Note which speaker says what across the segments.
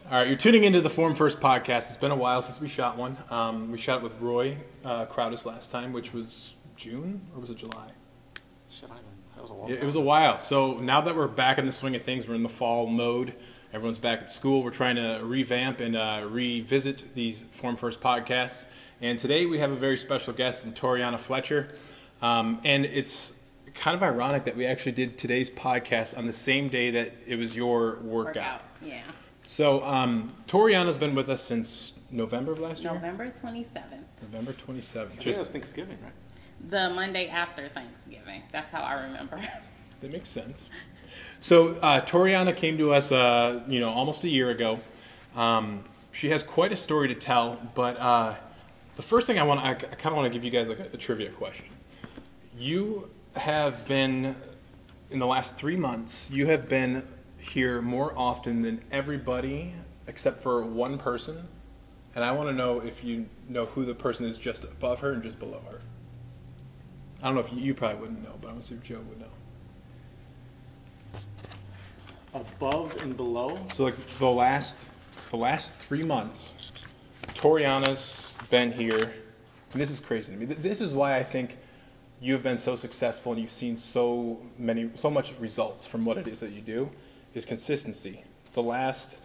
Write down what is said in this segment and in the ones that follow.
Speaker 1: All right, you're tuning into the Form First podcast. It's been a while since we shot one. We shot it with Roy Crowdis last time, which was June, or was it July?
Speaker 2: Shit, that was a long
Speaker 1: Yeah,
Speaker 2: time.
Speaker 1: it was a while. So now that we're back in the swing of things, we're in the fall mode. Everyone's back at school. We're trying to revamp and revisit these Form First podcasts. And today we have a very special guest in Torianna Fletcher. And it's kind of ironic that we actually did today's podcast on the same day that it was your workout.
Speaker 3: Yeah.
Speaker 1: So Torianna's been with us since November of last year?
Speaker 3: November 27th.
Speaker 1: November 27th.
Speaker 2: I think it was Thanksgiving, right?
Speaker 3: The Monday after Thanksgiving. That's how I remember.
Speaker 1: That makes sense. So Torianna came to us, almost a year ago. She has quite a story to tell, but the first thing I kind of want to give you guys like a trivia question. You have been, in the last 3 months, you have been here more often than everybody except for one person, and I want to know if you know who the person is just above her and just below her. I don't know if you probably wouldn't know, but I want to see if Joe would know.
Speaker 2: Above and below?
Speaker 1: So like the last 3 months, Torianna's been here, and this is crazy to me. This is why I think you have been so successful and you've seen so much results from what it is that you do, is consistency. The last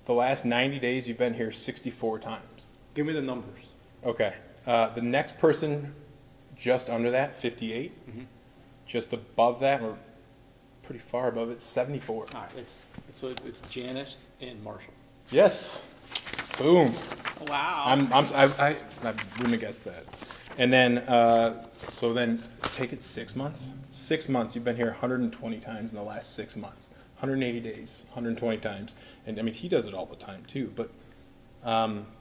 Speaker 1: 90 days you've been here 64 times.
Speaker 2: Give me the numbers.
Speaker 1: Okay. The next person just under that, 58.
Speaker 2: Mm-hmm.
Speaker 1: Just above that, or pretty far above it, 74.
Speaker 2: All right, it's Janice and Marshall.
Speaker 1: Yes. Boom.
Speaker 3: Wow.
Speaker 1: I wouldn't have guessed that. And then, so then take it 6 months. 6 months, you've been here 120 times in the last 6 months. 180 days, 120 times. And I mean, he does it all the time too. But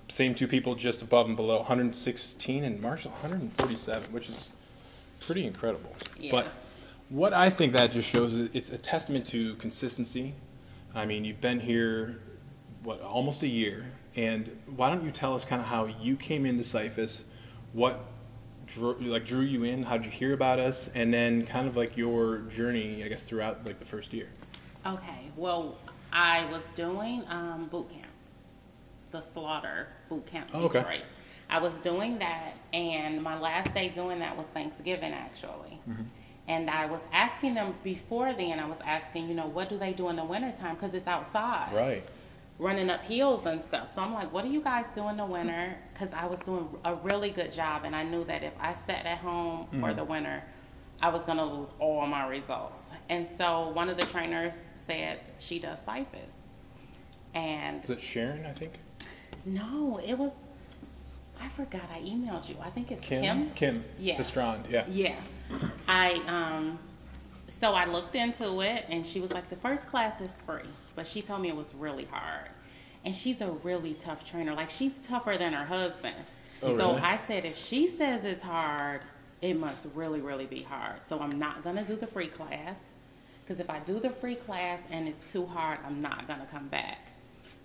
Speaker 1: same two people just above and below, 116, and Marshall 147, which is pretty incredible.
Speaker 3: Yeah.
Speaker 1: But what I think that just shows is it's a testament to consistency. I mean, you've been here, almost a year. And why don't you tell us kind of how you came into Syphus, what drew you in, how did you hear about us, and then kind of like your journey, I guess, throughout like the first year.
Speaker 3: Okay. Well, I was doing boot camp, the Slaughter boot camp in
Speaker 1: okay.
Speaker 3: Detroit. I was doing that, and my last day doing that was Thanksgiving, actually. Mm-hmm. And I was asking them before then, I was asking, what do they do in the wintertime? Because it's outside.
Speaker 1: Right.
Speaker 3: Running up hills and stuff. So I'm like, what do you guys do in the winter? Because I was doing a really good job, and I knew that if I sat at home for the winter, I was going to lose all my results. And so one of the trainers said she does Syphus. And
Speaker 1: Was it Sharon, I think?
Speaker 3: no, it was, I forgot, I emailed you. I think it's Kim.
Speaker 1: Kim.
Speaker 3: Yeah.
Speaker 1: Destrand, yeah.
Speaker 3: Yeah. So I looked into it, and she was like, the first class is free, but she told me it was really hard. And she's a really tough trainer. Like, she's tougher than her husband.
Speaker 1: Oh,
Speaker 3: so
Speaker 1: really?
Speaker 3: I said, if she says it's hard, it must really, really be hard. So I'm not going to do the free class, because if I do the free class and it's too hard, I'm not going to come back.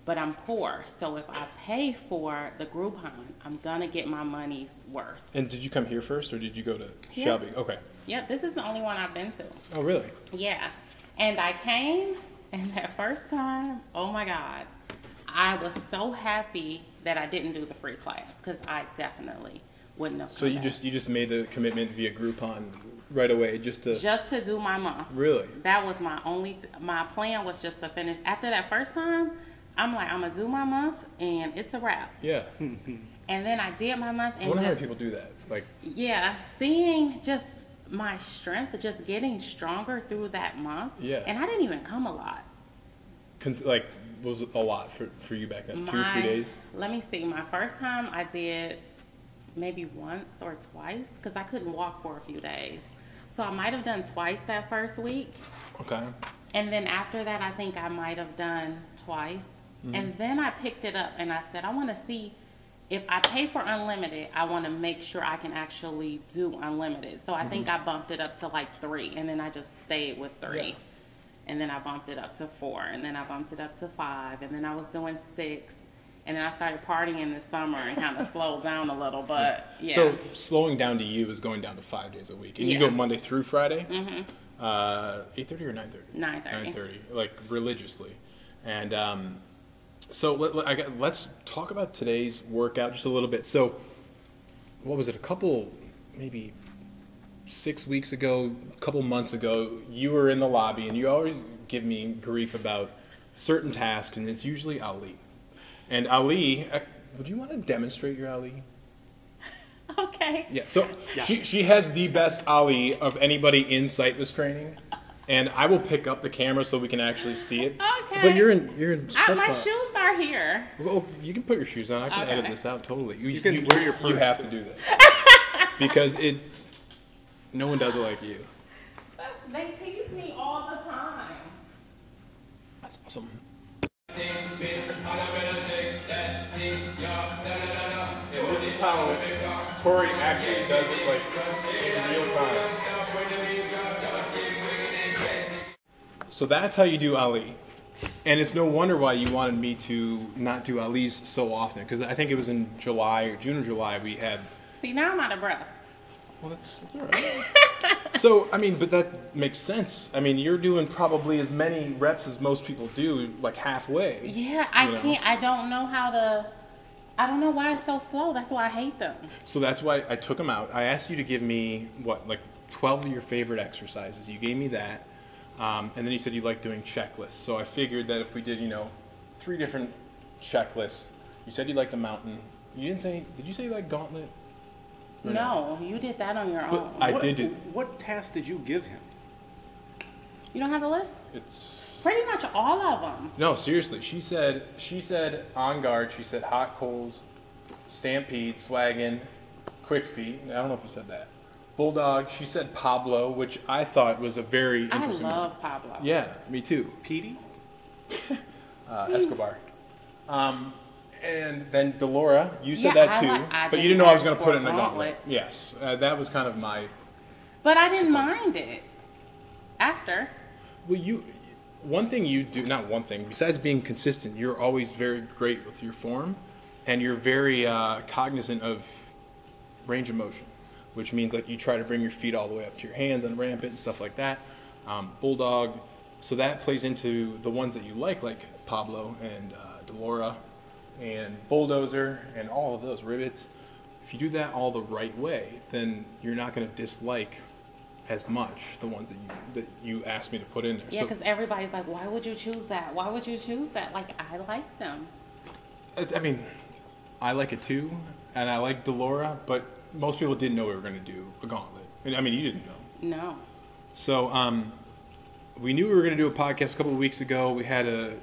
Speaker 3: But I'm poor, so if I pay for the Groupon, I'm going to get my money's worth.
Speaker 1: And did you come here first, or did you go to Shelby? Okay.
Speaker 3: Yep, this is the only one I've been to.
Speaker 1: Oh, really?
Speaker 3: Yeah. And I came, and that first time, oh my God, I was so happy that I didn't do the free class, because I definitely wouldn't have
Speaker 1: So
Speaker 3: come
Speaker 1: you
Speaker 3: back.
Speaker 1: just made the commitment via Groupon right away, just to
Speaker 3: do my month.
Speaker 1: Really?
Speaker 3: That was my plan was just to finish. After that first time, I'm like, I'm going to do my month, and it's a wrap.
Speaker 1: Yeah.
Speaker 3: And then I did my month,
Speaker 1: I
Speaker 3: and
Speaker 1: wonder how many people do that. Like,
Speaker 3: yeah, seeing just my strength, just getting stronger through that month.
Speaker 1: Yeah.
Speaker 3: And I didn't even come a lot.
Speaker 1: what was it a lot for you back then? 2 or 3 days?
Speaker 3: Let me see. My first time I did maybe once or twice, because I couldn't walk for a few days. So I might have done twice that first week.
Speaker 1: Okay.
Speaker 3: And then after that, I think I might have done twice.
Speaker 1: Mm-hmm.
Speaker 3: And then I picked it up, and I said, I want to see if I pay for unlimited, I want to make sure I can actually do unlimited. So I think I bumped it up to like 3, and then I just stayed with 3.
Speaker 1: Yeah.
Speaker 3: And then I bumped it up to 4, and then I bumped it up to 5, and then I was doing 6. And then I started partying this summer and kind of slowed down a little, but yeah.
Speaker 1: So slowing down to you is going down to 5 days a week. And you go Monday through Friday? Mm-hmm. 8:30 or 9:30?
Speaker 3: 9:30.
Speaker 1: 9:30, like religiously. And So let's talk about today's workout just a little bit. So what was it? Maybe 6 weeks ago, a couple months ago, you were in the lobby, and you always give me grief about certain tasks, and it's usually Ali. And Ali, would you want to demonstrate your Ali?
Speaker 3: Okay.
Speaker 1: Yeah. So she has the best Ali of anybody in Syphus Training, and I will pick up the camera so we can actually see it.
Speaker 3: Okay.
Speaker 1: But you're in
Speaker 3: My
Speaker 1: flip-flops.
Speaker 3: shoes are here.
Speaker 1: Well, you can put your shoes on. I can
Speaker 3: Okay.
Speaker 1: edit this out totally. You
Speaker 2: can wear your
Speaker 1: You
Speaker 2: purse,
Speaker 1: have
Speaker 2: too.
Speaker 1: to do this because no one does it like you.
Speaker 3: They tease me all the time.
Speaker 1: That's awesome.
Speaker 4: And
Speaker 1: this is how Tori actually does it, like in real time. So that's how you do Ali. And it's no wonder why you wanted me to not do Ali's so often, because I think it was in June or July we had.
Speaker 3: See, now I'm out of breath.
Speaker 1: Well, that's all right. So, I mean, but that makes sense. I mean, you're doing probably as many reps as most people do, like halfway.
Speaker 3: Yeah, I
Speaker 1: You know?
Speaker 3: can't. I don't know how to. I don't know why it's so slow. That's why I hate them.
Speaker 1: So that's why I took them out. I asked you to give me, 12 of your favorite exercises. You gave me that. And then you said you like doing checklists. So I figured that if we did, 3 different checklists. You said you liked the mountain. You didn't say, did you say you like gauntlet? Or
Speaker 3: No, you did that on your
Speaker 1: But
Speaker 3: own.
Speaker 1: I did it.
Speaker 2: What task did you give him?
Speaker 3: You don't have the list?
Speaker 1: It's
Speaker 3: Pretty much all of them.
Speaker 1: no, seriously. She said on guard. She said hot coals, stampede, swaggin, quick feet. I don't know if you said that. Bulldog. She said Pablo, which I thought was a very
Speaker 3: I
Speaker 1: interesting.
Speaker 3: love Pablo.
Speaker 1: Yeah, me too.
Speaker 2: Petey?
Speaker 1: Escobar. And then Delora, you said
Speaker 3: Yeah,
Speaker 1: that too,
Speaker 3: I
Speaker 1: but you
Speaker 3: didn't
Speaker 1: didn't know I was
Speaker 3: ask
Speaker 1: going to
Speaker 3: for
Speaker 1: put it in a
Speaker 3: gauntlet.
Speaker 1: gauntlet. Yes, that was kind of my.
Speaker 3: But I didn't mind it. After.
Speaker 1: Well, one thing you do, not one thing, besides being consistent, you're always very great with your form, and you're very cognizant of range of motion, which means like you try to bring your feet all the way up to your hands and ramp it and stuff like that. Bulldog, so that plays into the ones that you like Pablo and Delora and Bulldozer and all of those rivets. If you do that all the right way, then you're not going to dislike as much the ones that you asked me to put in there.
Speaker 3: Yeah,
Speaker 1: So-
Speaker 3: because everybody's like, why would you choose that? Why would you choose that? Like, I like them.
Speaker 1: I mean, I like it too, and I like Delora, but most people didn't know we were going to do a gauntlet. I mean, you didn't know.
Speaker 3: No.
Speaker 1: So we knew we were going to do a podcast a couple of weeks ago. We had to,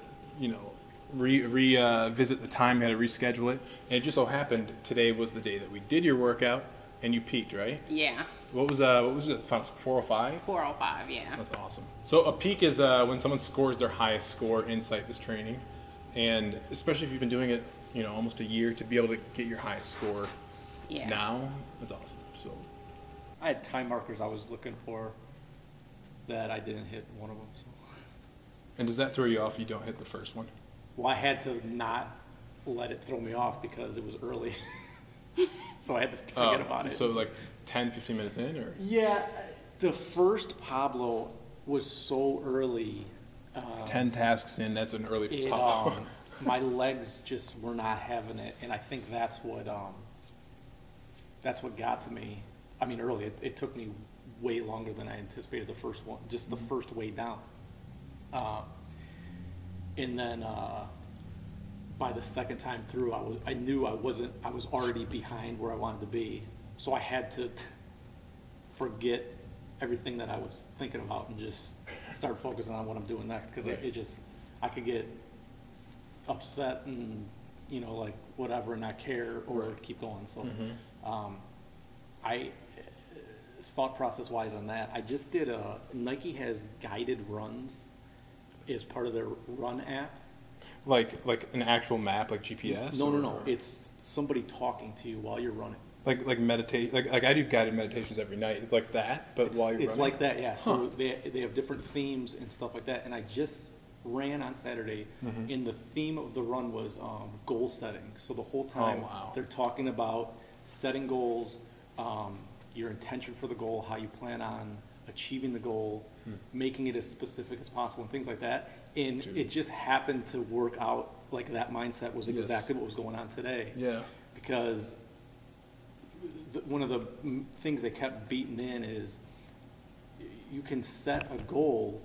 Speaker 1: revisit the time. We had to reschedule it, and it just so happened today was the day that we did your workout, and you peaked, right?
Speaker 3: Yeah.
Speaker 1: What was it? 405?
Speaker 3: 405, yeah.
Speaker 1: That's awesome. So a peak is when someone scores their highest score in Syphus Training, and especially if you've been doing it, almost a year, to be able to get your highest score
Speaker 3: Yeah.
Speaker 1: now, that's awesome. So
Speaker 2: I had time markers I was looking for that I didn't hit one of them. So.
Speaker 1: and does that throw you off if you don't hit the first one?
Speaker 2: Well, I had to not let it throw me off because it was early. So I had to forget about it.
Speaker 1: So like 10, 15 minutes in, or?
Speaker 2: Yeah, the first Pablo was so early.
Speaker 1: 10 tasks in, that's an early
Speaker 2: It,
Speaker 1: pop.
Speaker 2: my legs just were not having it, and I think that's what got to me. I mean, early. It took me way longer than I anticipated the first one, just the first way down. And then by the second time through, I knew I was already behind where I wanted to be, so I had to forget everything that I was thinking about and just start focusing on what I'm doing next, because I could get upset and like whatever and not care or keep going. So I thought process wise on that, I just did Nike has guided runs as part of their run app.
Speaker 1: Like an actual map, like GPS?
Speaker 2: No. It's somebody talking to you while you're running.
Speaker 1: Like meditate. Like I do guided meditations every night. It's like that, but while you're
Speaker 2: It's
Speaker 1: running.
Speaker 2: like that, yeah. So they have different themes and stuff like that. And I just ran on Saturday, and the theme of the run was goal setting. So the whole time they're talking about setting goals, your intention for the goal, how you plan on achieving the goal, making it as specific as possible, and things like that. And it just happened to work out like that mindset was exactly what was going on today.
Speaker 1: Yeah.
Speaker 2: Because one of the things they kept beating in is you can set a goal,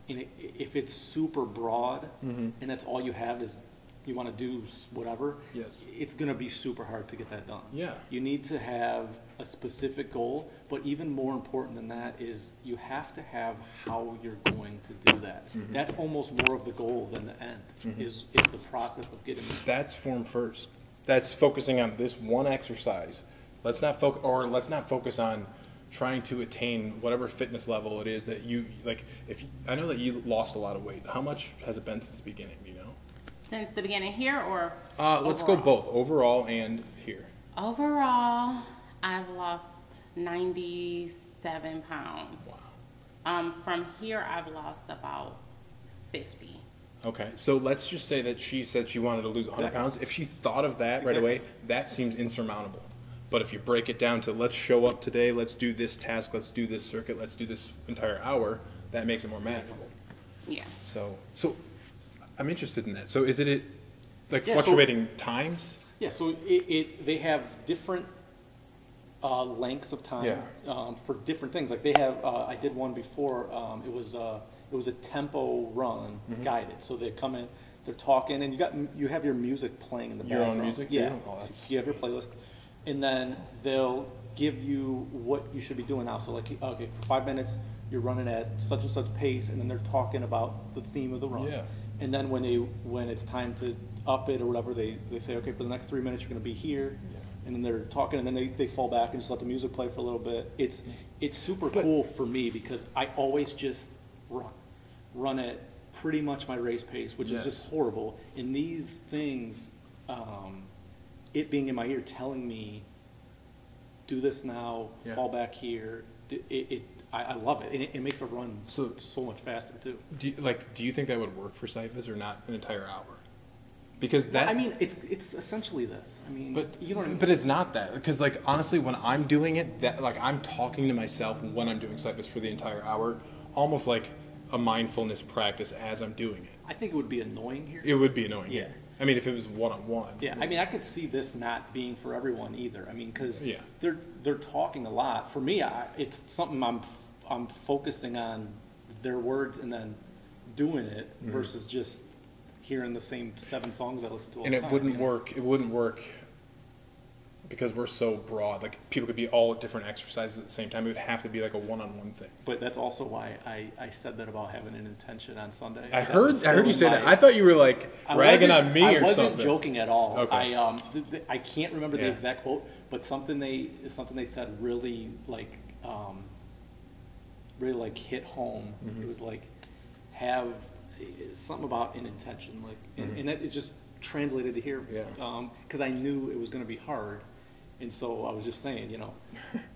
Speaker 2: and if it's super broad and that's all you have is you want to do whatever, it's going to be super hard to get that done.
Speaker 1: Yeah.
Speaker 2: You need to have a specific goal, but even more important than that is you have to have how you're going to do that. That's almost more of the goal than the end, is the process of getting there.
Speaker 1: That's form first. That's focusing on this one exercise. Let's not focus on trying to attain whatever fitness level it is that you like. I know that you lost a lot of weight. How much has it been since the beginning? Do you know?
Speaker 3: Since the beginning here or
Speaker 1: let's go both, overall and here.
Speaker 3: Overall, I've lost 97 pounds.
Speaker 1: Wow.
Speaker 3: From here, I've lost about 50.
Speaker 1: Okay, so let's just say that she said she wanted to lose 100 pounds. If she thought of that right away, that seems insurmountable. But if you break it down to let's show up today, let's do this task, let's do this circuit, let's do this entire hour, that makes it more manageable.
Speaker 3: Yeah.
Speaker 1: So I'm interested in that. So is it like fluctuating times?
Speaker 2: Yeah, so they have different lengths of time for different things. Like they have, I did one before, it was a tempo run guided. So they come in, they're talking, and you have your music playing in the background.
Speaker 1: Your own music too?
Speaker 2: Yeah,
Speaker 1: Oh,
Speaker 2: you have your playlist. And then they'll give you what you should be doing now. So like, okay, for 5 minutes, you're running at such and such pace, and then they're talking about the theme of the run.
Speaker 1: Yeah.
Speaker 2: And then when it's time to up it or whatever, they say, okay, for the next 3 minutes, you're going to be here. Yeah. And then they're talking, and then they fall back and just let the music play for a little bit. It's super cool for me because I always just run at pretty much my race pace, which is just horrible. And these things, it being in my ear telling me, do this now, fall back here, I love it. And it makes a run so much faster too.
Speaker 1: Do you think that would work for Syphus or not an entire hour? Because that,
Speaker 2: I mean, it's essentially this. I mean,
Speaker 1: but
Speaker 2: you know what I mean?
Speaker 1: But it's not that, because like honestly, when I'm doing it, that like I'm talking to myself when I'm doing Syphus for the entire hour, almost like a mindfulness practice as I'm doing it.
Speaker 2: I think it would be annoying here.
Speaker 1: It would be annoying.
Speaker 2: Yeah.
Speaker 1: I mean, if it was one-on-one.
Speaker 2: Yeah, I mean, I could see this not being for everyone either. I mean, because they're talking a lot. For me, it's something I'm focusing on their words and then doing it versus just hearing the same 7 songs I listen to all the time.
Speaker 1: And it wouldn't work because we're so broad. Like people could be all different exercises at the same time. It would have to be like a one-on-one thing.
Speaker 2: But that's also why I said that about having an intention on Sunday.
Speaker 1: I heard you say that. I thought you were like ragging on me or something. I wasn't
Speaker 2: joking at all.
Speaker 1: Okay.
Speaker 2: I can't remember the exact quote, but something they said really hit home. It was like have something about an intention, like, and that is just translated to here. Because I knew it was going to be hard. And so I was just saying,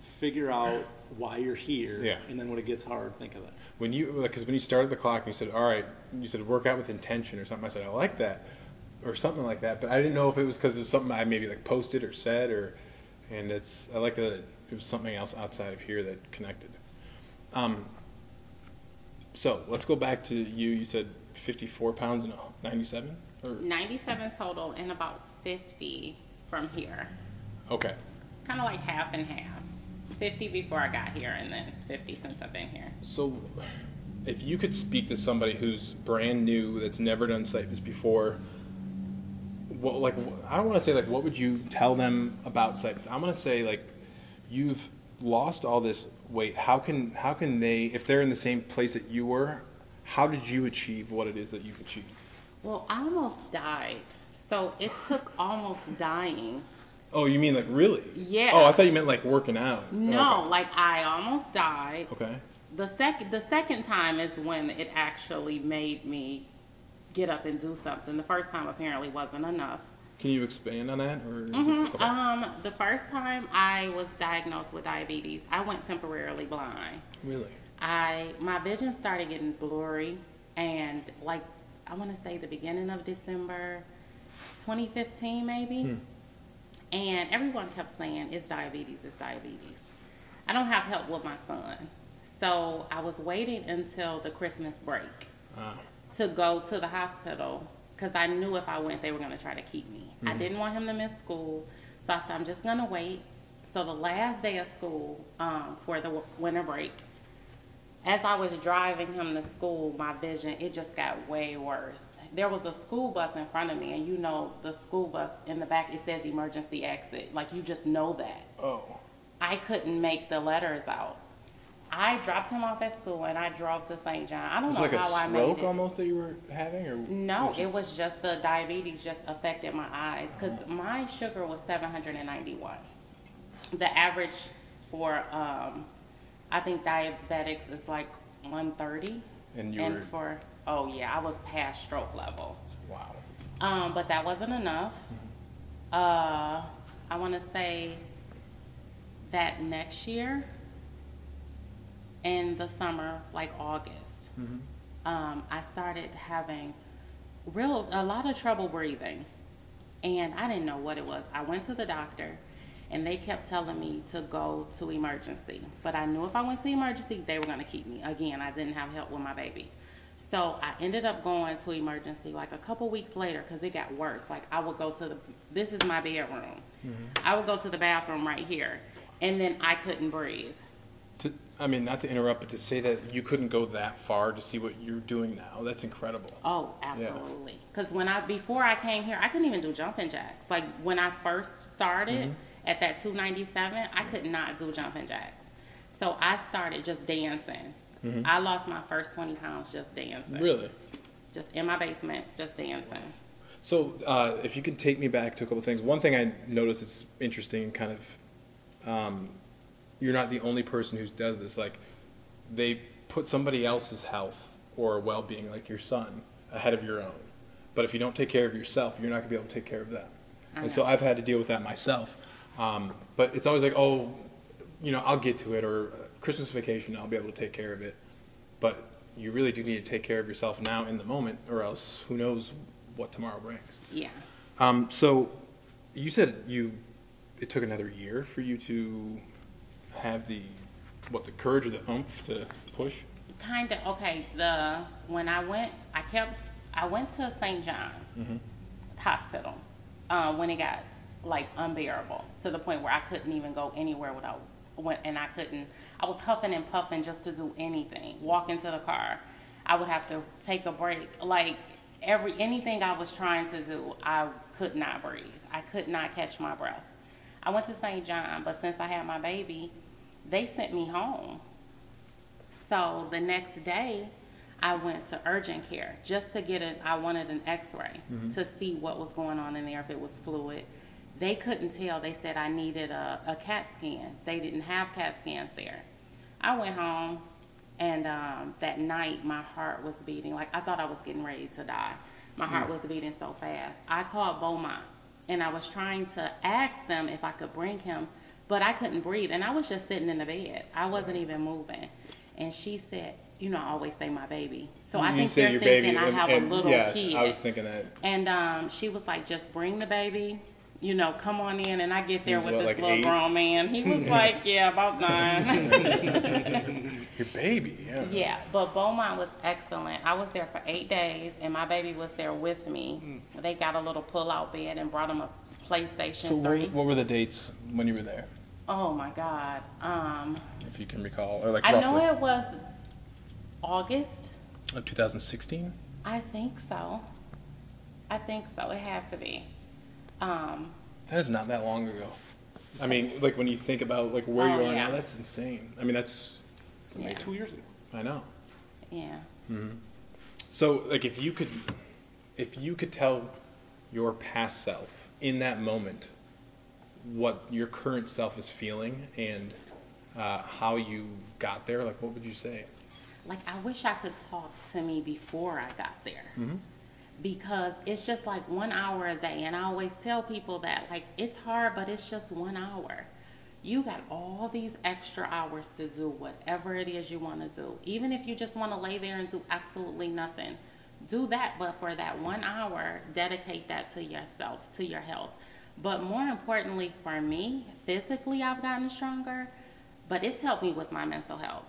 Speaker 2: figure out why you're here, and then when it gets hard, think of that.
Speaker 1: Because when you started the clock, and you said, all right, you said work out with intention or something. I said, I like that, or something like that. But I didn't know if it was because of something I maybe like posted or said, and I like that it was something else outside of here that connected. So let's go back to you. You said 54 pounds and 97? Or?
Speaker 3: 97 total and about 50 from here.
Speaker 1: Okay.
Speaker 3: Kind of like half and half. 50 before I got here and then 50 since I've been here.
Speaker 1: So if you could speak to somebody who's brand new, that's never done Syphus before, I don't want to say what would you tell them about Syphus? I want to say you've lost all this weight. How can they, if they're in the same place that you were, how did you achieve what it is that you've achieved?
Speaker 3: Well, I almost died. So it took almost dying.
Speaker 1: Oh, you mean really?
Speaker 3: Yeah.
Speaker 1: Oh, I thought you meant working out.
Speaker 3: No,
Speaker 1: okay.
Speaker 3: I almost died.
Speaker 1: Okay.
Speaker 3: The second time is when it actually made me get up and do something. The first time apparently wasn't enough.
Speaker 1: Can you expand on that? Or
Speaker 3: the first time I was diagnosed with diabetes, I went temporarily blind.
Speaker 1: Really?
Speaker 3: My vision started getting blurry, and I want to say the beginning of December 2015 maybe. And everyone kept saying, it's diabetes, it's diabetes. I don't have help with my son. So I was waiting until the Christmas break to go to the hospital because I knew if I went, they were going to try to keep me. I didn't want him to miss school, so I said, I'm just going to wait. So the last day of school for the winter break, as I was driving him to school, my vision, it just got way worse. There was a school bus in front of me, and you know the school bus in the back, it says emergency exit. Like, you just know that.
Speaker 1: Oh.
Speaker 3: I couldn't make the letters out. I dropped him off at school, and I drove to St. John. I don't know how I made it.
Speaker 1: Was it like a stroke almost that you were having? Or
Speaker 3: no, it was just the diabetes just affected my eyes because my sugar was 791. The average for, I think diabetics is like 130.
Speaker 1: And you were...
Speaker 3: for, oh yeah, I was past stroke level.
Speaker 1: Wow.
Speaker 3: But that wasn't enough. I want to say that next year in the summer, like August, I started having a lot of trouble breathing, and I didn't know what it was. I went to the doctor, and they kept telling me to go to emergency, but I knew if I went to emergency, they were going to keep me. Again, I didn't have help with my baby. So I ended up going to emergency like a couple weeks later because it got worse. Like, I would go to this is my bedroom. I would go to the bathroom right here, and then I couldn't breathe.
Speaker 1: I mean, not to interrupt, but to say that you couldn't go that far to see what you're doing now, that's incredible.
Speaker 3: Oh, absolutely. Because before I came here, I couldn't even do jumping jacks. Like, when I first started at that 297, I could not do jumping jacks. So I started just dancing. I lost my first 20 pounds just dancing.
Speaker 1: Really?
Speaker 3: Just in my basement, just dancing.
Speaker 1: So if you can take me back to a couple things. One thing I noticed is interesting and kind of, you're not the only person who does this. Like, they put somebody else's health or well-being, like your son, ahead of your own. But if you don't take care of yourself, you're not going to be able to take care of them. And so I've had to deal with that myself. But it's always like, oh, you know, I'll get to it, or Christmas vacation, I'll be able to take care of it. But you really do need to take care of yourself now in the moment, or else who knows what tomorrow brings.
Speaker 3: Yeah.
Speaker 1: So you said it took another year for you to have the courage or the oomph to push?
Speaker 3: Kind of. Okay. When I went to St. John Hospital when it got like unbearable to the point where I couldn't even go anywhere I was huffing and puffing just to do anything. Walk into the car, I would have to take a break. Like anything I was trying to do, I could not breathe. I could not catch my breath. I went to St. John, but since I had my baby, they sent me home. So the next day, I went to urgent care just to I wanted an x-ray to see what was going on in there, if it was fluid. They couldn't tell. They said I needed a CAT scan. They didn't have CAT scans there. I went home, and that night my heart was beating. Like, I thought I was getting ready to die. My heart was beating so fast. I called Beaumont, and I was trying to ask them if I could bring him, but I couldn't breathe. And I was just sitting in the bed. I wasn't even moving. And she said, you know, I always say my baby. So I think they're thinking I have a little kid.
Speaker 1: Yes, I was thinking that.
Speaker 3: And she was like, just bring the baby. You know, come on in. And I get there with this
Speaker 1: like
Speaker 3: little
Speaker 1: 8?
Speaker 3: grown man. He was like, yeah, about 9.
Speaker 1: Your baby, yeah.
Speaker 3: Yeah, but Beaumont was excellent. I was there for 8 days, and my baby was there with me. They got a little pull-out bed and brought him a PlayStation 3.
Speaker 1: What were the dates when you were there?
Speaker 3: Oh, my God.
Speaker 1: If you can recall, or like
Speaker 3: I
Speaker 1: roughly.
Speaker 3: know it was August.
Speaker 1: Of 2016?
Speaker 3: I think so. It had to be.
Speaker 1: That is not that long ago. I mean, like when you think about like where you are now, that's insane. I mean, that's
Speaker 2: like 2 years ago.
Speaker 1: I know.
Speaker 3: Yeah.
Speaker 1: So, like, if you could tell your past self in that moment what your current self is feeling and how you got there, like, what would you say?
Speaker 3: Like, I wish I could talk to me before I got there. Because it's just like 1 hour a day. And I always tell people that, like, it's hard, but it's just 1 hour. You got all these extra hours to do whatever it is you want to do. Even if you just want to lay there and do absolutely nothing, do that. But for that 1 hour, dedicate that to yourself, to your health. But more importantly for me, physically I've gotten stronger. but it's helped me with my mental health,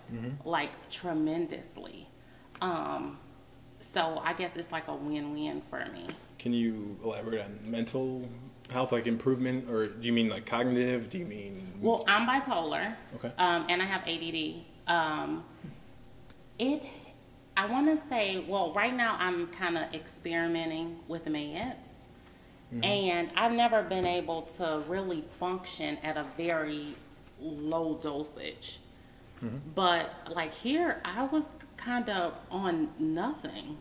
Speaker 3: like tremendously. So I guess it's like a win-win for me.
Speaker 1: Can you elaborate on mental health, like improvement, or do you mean like cognitive? Do you mean?
Speaker 3: Well, I'm bipolar.
Speaker 1: Okay.
Speaker 3: And I have ADD. I want to say, well, right now I'm kind of experimenting with meds. And I've never been able to really function at a very low dosage. But like here, I was kind of on nothing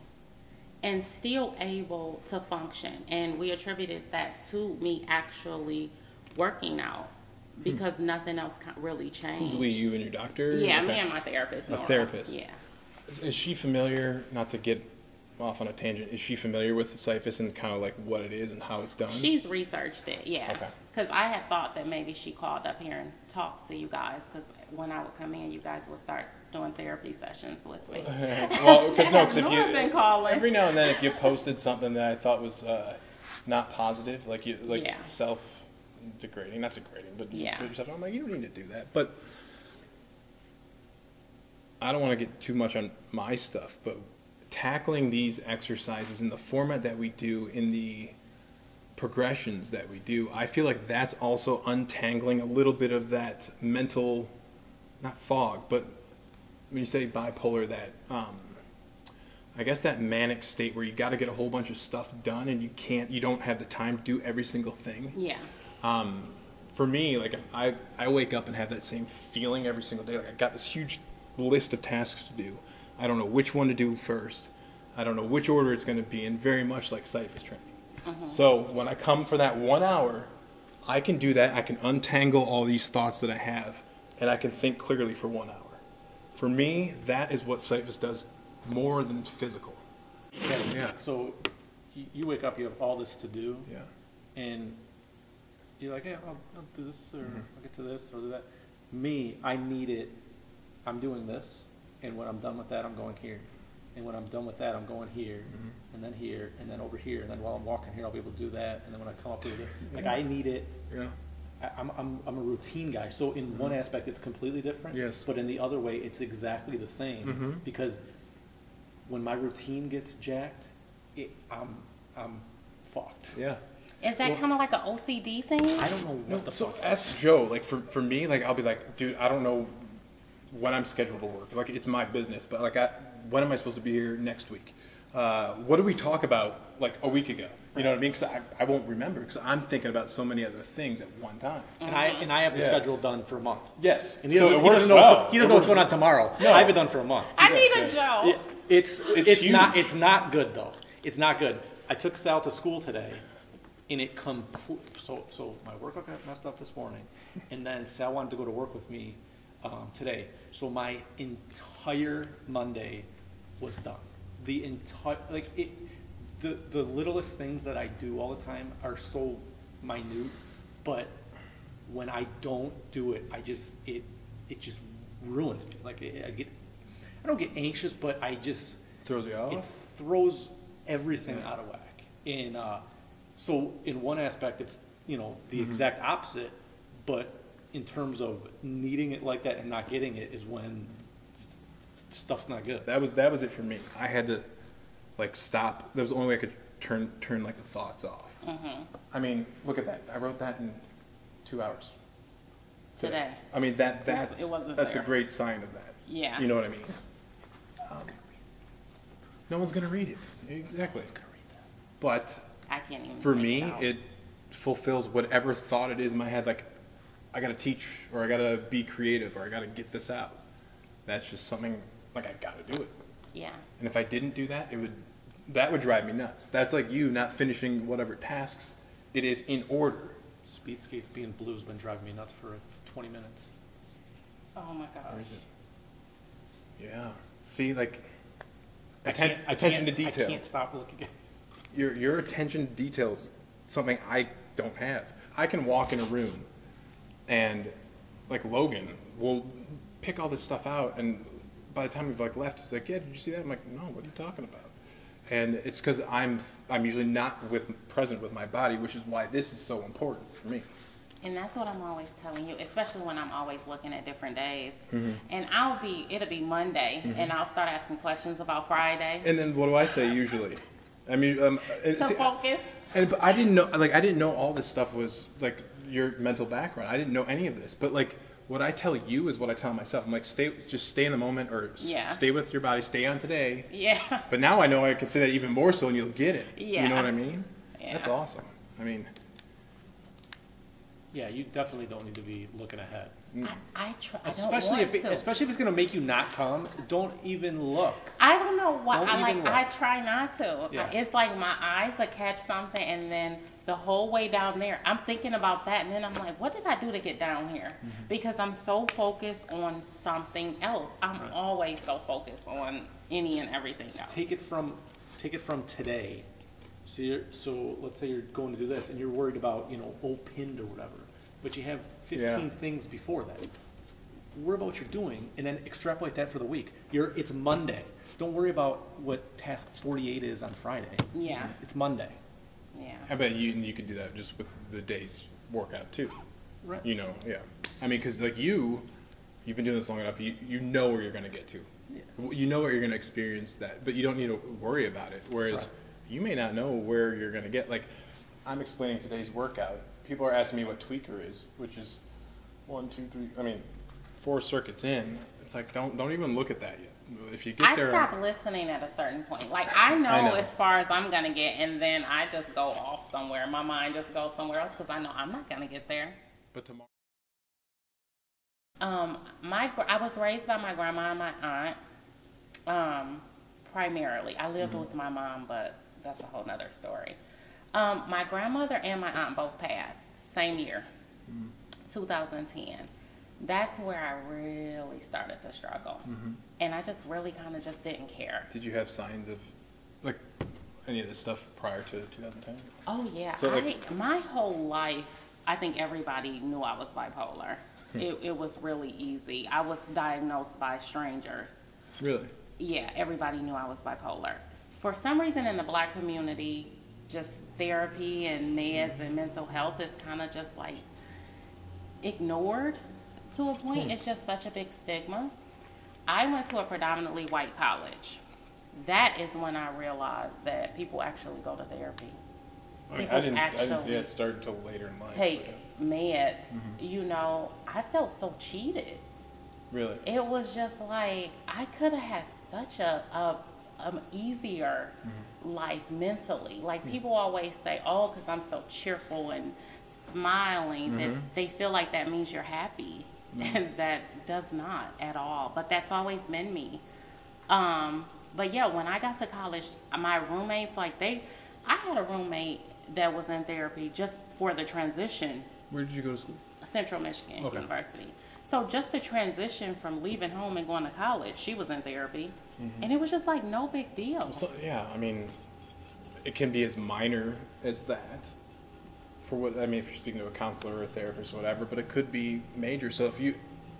Speaker 3: and still able to function. And we attributed that to me actually working out because nothing else really changed.
Speaker 1: Who's we, you and your doctor?
Speaker 3: Yeah,
Speaker 1: Okay.
Speaker 3: me and my therapist.
Speaker 1: A
Speaker 3: Nora.
Speaker 1: therapist.
Speaker 3: Yeah.
Speaker 1: Is she familiar, not to get off on a tangent, is she familiar with Syphus and kind of like what it is and how it's done?
Speaker 3: She's researched it, yeah.
Speaker 1: Okay.
Speaker 3: Because I had thought that maybe she called up here and talked to you guys, because when I would come in, you guys would start doing therapy sessions with me.
Speaker 1: Well, because if
Speaker 3: Nora been calling.
Speaker 1: every now and then if you posted something that I thought was not positive, like
Speaker 3: Yeah.
Speaker 1: self-degrading, not degrading, but you
Speaker 3: Yeah.
Speaker 1: put yourself, I'm like, you don't need to do that. But I don't want to get too much on my stuff, but tackling these exercises in the format that we do, in the progressions that we do, I feel like that's also untangling a little bit of that mental, not fog, but when you say bipolar, that I guess that manic state where you got to get a whole bunch of stuff done and you don't have the time to do every single thing.
Speaker 3: Yeah.
Speaker 1: For me, like I wake up and have that same feeling every single day. Like I got this huge list of tasks to do. I don't know which one to do first. I don't know which order it's going to be in, very much like Syphus Training. So when I come for that 1 hour, I can do that. I can untangle all these thoughts that I have, and I can think clearly for 1 hour. For me, that is what Syphus does more than physical. Yeah.
Speaker 2: So you wake up, you have all this to do,
Speaker 1: Yeah.
Speaker 2: and you're like, yeah, I'll do this, or I'll get to this, or do that. Me, I need it. I'm doing this, and when I'm done with that, I'm going here. And when I'm done with that, I'm going here, and then over here, and then while I'm walking here, I'll be able to do that. And then when I come up here, like I need it.
Speaker 1: Yeah.
Speaker 2: I'm a routine guy. So in one aspect, it's completely different.
Speaker 1: Yes.
Speaker 2: But in the other way, it's exactly the same. Because when my routine gets jacked, I'm fucked.
Speaker 1: Yeah.
Speaker 3: Is that kind of like an OCD thing?
Speaker 2: I don't know what the
Speaker 1: So
Speaker 2: fuck.
Speaker 1: ask Joe. Like for me, like I'll be like, dude, I don't know when I'm scheduled to work. Like it's my business, but like when am I supposed to be here next week? What did we talk about like a week ago? You know what I mean? Because I won't remember because I'm thinking about so many other things at one time.
Speaker 2: And I have the
Speaker 1: Yes.
Speaker 2: schedule done for a month.
Speaker 1: Yes.
Speaker 2: And he
Speaker 1: So
Speaker 2: doesn't,
Speaker 1: it
Speaker 2: he
Speaker 1: works
Speaker 2: doesn't know
Speaker 1: well.
Speaker 2: what's, he doesn't know what's going on tomorrow.
Speaker 1: No.
Speaker 2: I have it done for a month.
Speaker 3: I need a Joe.
Speaker 2: It's
Speaker 1: huge.
Speaker 2: not good though. It's not good. I took Sal to school today, and it so my workout got messed up this morning, and then Sal wanted to go to work with me today. So my entire Monday was done. The entire the littlest things that I do all the time are so minute, but when I don't do it, it just ruins me. Like I don't get anxious, but I just
Speaker 1: Throws you off?
Speaker 2: It throws everything out of whack. And so in one aspect, it's the exact opposite, but in terms of needing it like that and not getting it is when stuff's not good.
Speaker 1: That was it for me. I had to like stop. That was the only way I could turn like the thoughts off. I mean, look at that. I wrote that in 2 hours.
Speaker 3: Today.
Speaker 1: I mean that's
Speaker 3: It wasn't
Speaker 1: that's
Speaker 3: there.
Speaker 1: a great sign of that.
Speaker 3: Yeah.
Speaker 1: You know what I mean? No one's gonna read it. Exactly. But
Speaker 3: I can't even.
Speaker 1: for
Speaker 3: make
Speaker 1: me,
Speaker 3: out.
Speaker 1: it fulfills whatever thought it is in my head. Like, I gotta teach, or I gotta be creative, or I gotta get this out. That's just something like I gotta do it.
Speaker 3: Yeah.
Speaker 1: And if I didn't do that, that would drive me nuts. That's like you not finishing whatever tasks it is in order.
Speaker 2: Speed skates being blue has been driving me nuts for 20 minutes.
Speaker 3: Oh my gosh.
Speaker 1: Where is it? Yeah. See, like
Speaker 2: I
Speaker 1: attention to detail.
Speaker 2: I can't stop looking at it.
Speaker 1: Your attention to detail is something I don't have. I can walk in a room and like Logan will pick all this stuff out, and by the time we've like left, he's like, "Yeah, did you see that?" I'm like, "No, what are you talking about?" And it's because I'm usually not present with my body, which is why this is so important for me.
Speaker 3: And that's what I'm always telling you, especially when I'm always looking at different days.
Speaker 1: Mm-hmm.
Speaker 3: And it'll be Monday, and I'll start asking questions about Friday.
Speaker 1: And then what do I say usually? I mean,
Speaker 3: Focus.
Speaker 1: But I didn't know all this stuff was like your mental background. I didn't know any of this. But like what I tell you is what I tell myself. I'm like, just stay in the moment, or stay with your body, stay on today.
Speaker 3: Yeah.
Speaker 1: But now I know I can say that even more so, and you'll get it.
Speaker 3: Yeah.
Speaker 1: You know what I mean?
Speaker 3: Yeah.
Speaker 1: That's awesome. I mean,
Speaker 2: Yeah, you definitely don't need to be looking ahead.
Speaker 3: I try.
Speaker 2: Especially if it's going to make you not come, don't even look.
Speaker 3: I don't know what
Speaker 2: Don't even look.
Speaker 3: I try not to.
Speaker 2: Yeah.
Speaker 3: It's like my eyes will catch something, and then the whole way down there, I'm thinking about that, and then I'm like, what did I do to get down here? Because I'm so focused on something else. I'm always so focused on any and everything else.
Speaker 2: Take it from today. So let's say you're going to do this, and you're worried about pinned or whatever, but you have 15 things before that. Worry about what you're doing, and then extrapolate that for the week. It's Monday. Don't worry about what task 48 is on Friday.
Speaker 3: Yeah.
Speaker 2: It's Monday.
Speaker 3: Yeah.
Speaker 1: I bet you could do that just with the day's workout too.
Speaker 2: Right.
Speaker 1: Yeah. I mean, because like you've been doing this long enough. You know where you're going to get to. Yeah. You know where you're going to experience that, but you don't need to worry about it. Whereas you may not know where you're going to get. Like I'm explaining today's workout. People are asking me what tweaker is, which is 1, 2, 3. I mean, 4 circuits in. It's like don't even look at that yet. If you get there,
Speaker 3: I stop listening at a certain point. Like I know as far as I'm gonna get, and then I just go off somewhere. My mind just goes somewhere else because I know I'm not gonna get there.
Speaker 1: But tomorrow.
Speaker 3: I was raised by my grandma and my aunt. Primarily, I lived with my mom, but that's a whole nother story. My grandmother and my aunt both passed same year, 2010. That's where I really started to struggle. And I just really kind of just didn't care.
Speaker 1: Did you have signs of like any of this stuff prior to 2010?
Speaker 3: Oh yeah,
Speaker 1: So,
Speaker 3: my whole life, I think everybody knew I was bipolar. It was really easy. I was diagnosed by strangers.
Speaker 1: Really?
Speaker 3: Yeah, everybody knew I was bipolar. For some reason in the Black community, just therapy and meds and mental health is kind of just like ignored to a point. It's just such a big stigma. I went to a predominantly white college. That is when I realized that people actually go to therapy.
Speaker 1: I didn't see it start until later in life.
Speaker 3: Take meds. I felt so cheated.
Speaker 1: Really?
Speaker 3: It was just like I could have had such a easier life mentally. Like people always say, oh, because I'm so cheerful and smiling, that they feel like that means you're happy. And that does not at all. But that's always been me. But yeah, when I got to college, my roommates, I had a roommate that was in therapy just for the transition.
Speaker 1: Where did you go to school?
Speaker 3: Central Michigan University. So just the transition from leaving home and going to college, she was in therapy. And it was just like no big deal.
Speaker 1: So, yeah, I mean, it can be as minor as that. If you're speaking to a counselor or a therapist or whatever, but it could be major. So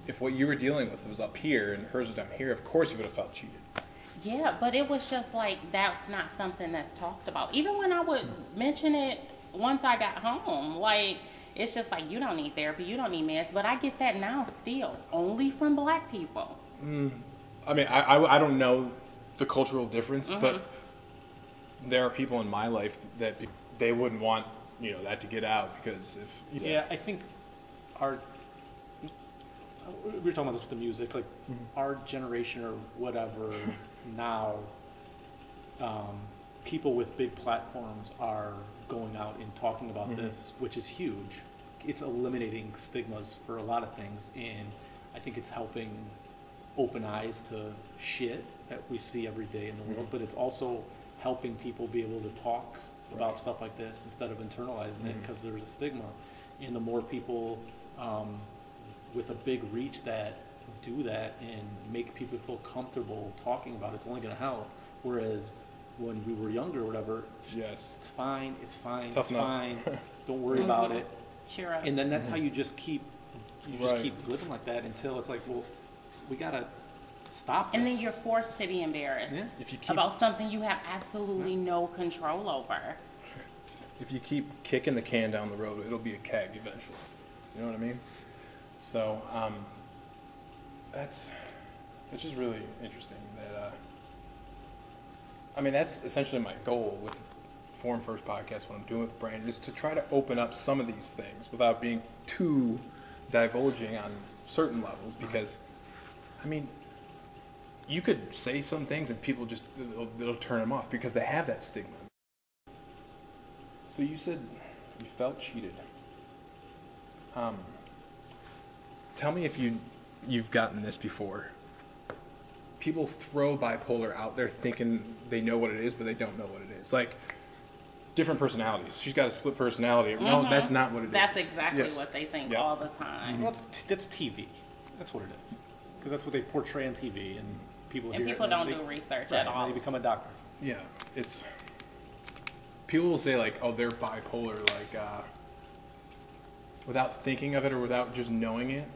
Speaker 1: if what you were dealing with was up here and hers was down here, of course you would have felt cheated.
Speaker 3: Yeah, but it was just like that's not something that's talked about. Even when I would mention it once I got home, it's just like you don't need therapy, you don't need meds. But I get that now still, only from Black people.
Speaker 1: I mean, I don't know the cultural difference, but there are people in my life that they wouldn't want that to get out because
Speaker 2: I think we were talking about this with the music, our generation or whatever now, people with big platforms are going out and talking about this, which is huge. It's eliminating stigmas for a lot of things, and I think it's helping open eyes to shit that we see every day in the world, but it's also helping people be able to talk about stuff like this instead of internalizing it because there's a stigma. And the more people with a big reach that do that and make people feel comfortable talking about it, it's only going to help. Whereas when we were younger or whatever, it's fine,
Speaker 1: Tough
Speaker 2: it's fine, don't worry about it.
Speaker 3: Cheer up.
Speaker 2: And then that's how you just keep living like that until it's like, well, we got to stop this.
Speaker 3: And then you're forced to be embarrassed about something you have absolutely no control over.
Speaker 1: If you keep kicking the can down the road, it'll be a keg eventually. You know what I mean? So that's just really interesting. That I mean, that's essentially my goal with Form First Podcast. What I'm doing with Brandon is to try to open up some of these things without being too divulging on certain levels. Because, I mean, you could say some things and people just they'll turn them off because they have that stigma. So you said you felt cheated. Tell me if you've gotten this before. People throw bipolar out there thinking they know what it is, but they don't know what it is. Like, different personalities. She's got a split personality. No, that's not what it is.
Speaker 3: That's exactly what they think all the time.
Speaker 2: Well, that's TV. That's what it is. Because that's what they portray on TV, and people hear
Speaker 3: people
Speaker 2: it,
Speaker 3: don't do research at all.
Speaker 2: They become a doctor.
Speaker 1: Yeah, it's... People will say, like, oh, they're bipolar, like, without thinking of it or without just knowing it,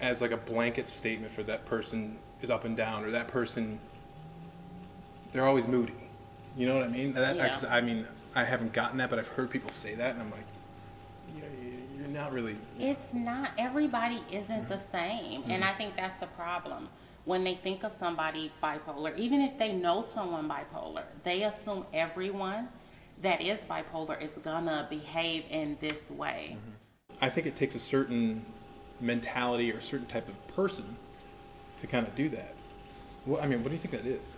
Speaker 1: as, like, a blanket statement for that person is up and down, or that person, they're always moody. You know what I mean? I mean, I haven't gotten that, but I've heard people say that, and I'm like, yeah, you're not really...
Speaker 3: It's not. Everybody isn't the same, and I think that's the problem. When they think of somebody bipolar, even if they know someone bipolar, they assume everyone that is bipolar is gonna behave in this way.
Speaker 1: I think it takes a certain mentality or a certain type of person to kind of do that. Well, I mean, what do you think that is?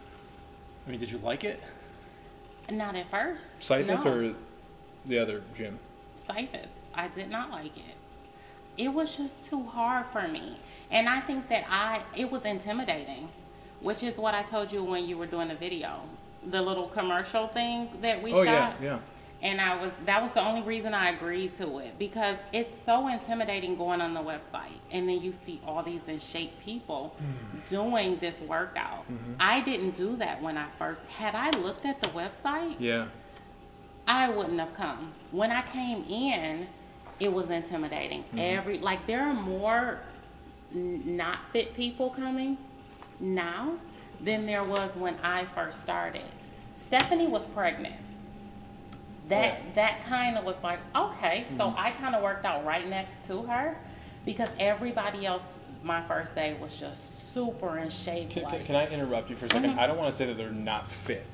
Speaker 2: I mean, did you like it?
Speaker 3: Not at first.
Speaker 1: Syphus
Speaker 3: no.
Speaker 1: or the other gym?
Speaker 3: Syphus. I did not like it. It was just too hard for me. And I think that it was intimidating, which is what I told you when you were doing the video. The little commercial thing that we shot.
Speaker 1: Yeah.
Speaker 3: And that was the only reason I agreed to it, because it's so intimidating going on the website and then you see all these in shape people doing this workout. I didn't do that when I first, had I looked at the website, I wouldn't have come. When I came in, it was intimidating. There are more not fit people coming now than there was when I first started. Stephanie was pregnant. That kind of was like, okay, so I kind of worked out right next to her, because everybody else my first day was just super in shape.
Speaker 1: Can I interrupt you for a second? I don't want to say that they're not fit.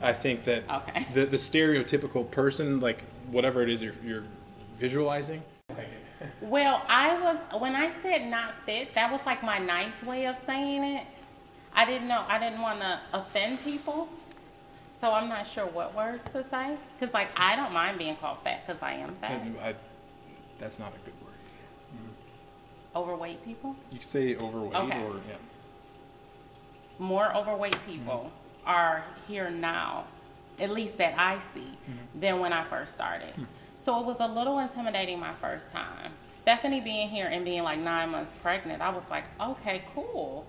Speaker 1: I think that the stereotypical person, like whatever it is you're visualizing.
Speaker 3: Well, when I said not fit, that was like my nice way of saying it. I didn't want to offend people. So I'm not sure what words to say. Because, like, I don't mind being called fat because I am fat.
Speaker 1: That's not a good word.
Speaker 3: Overweight people?
Speaker 1: You could say overweight or,
Speaker 3: More overweight people are here now, at least that I see, than when I first started. So it was a little intimidating my first time. Stephanie being here and being like 9 months pregnant, I was like, okay, cool.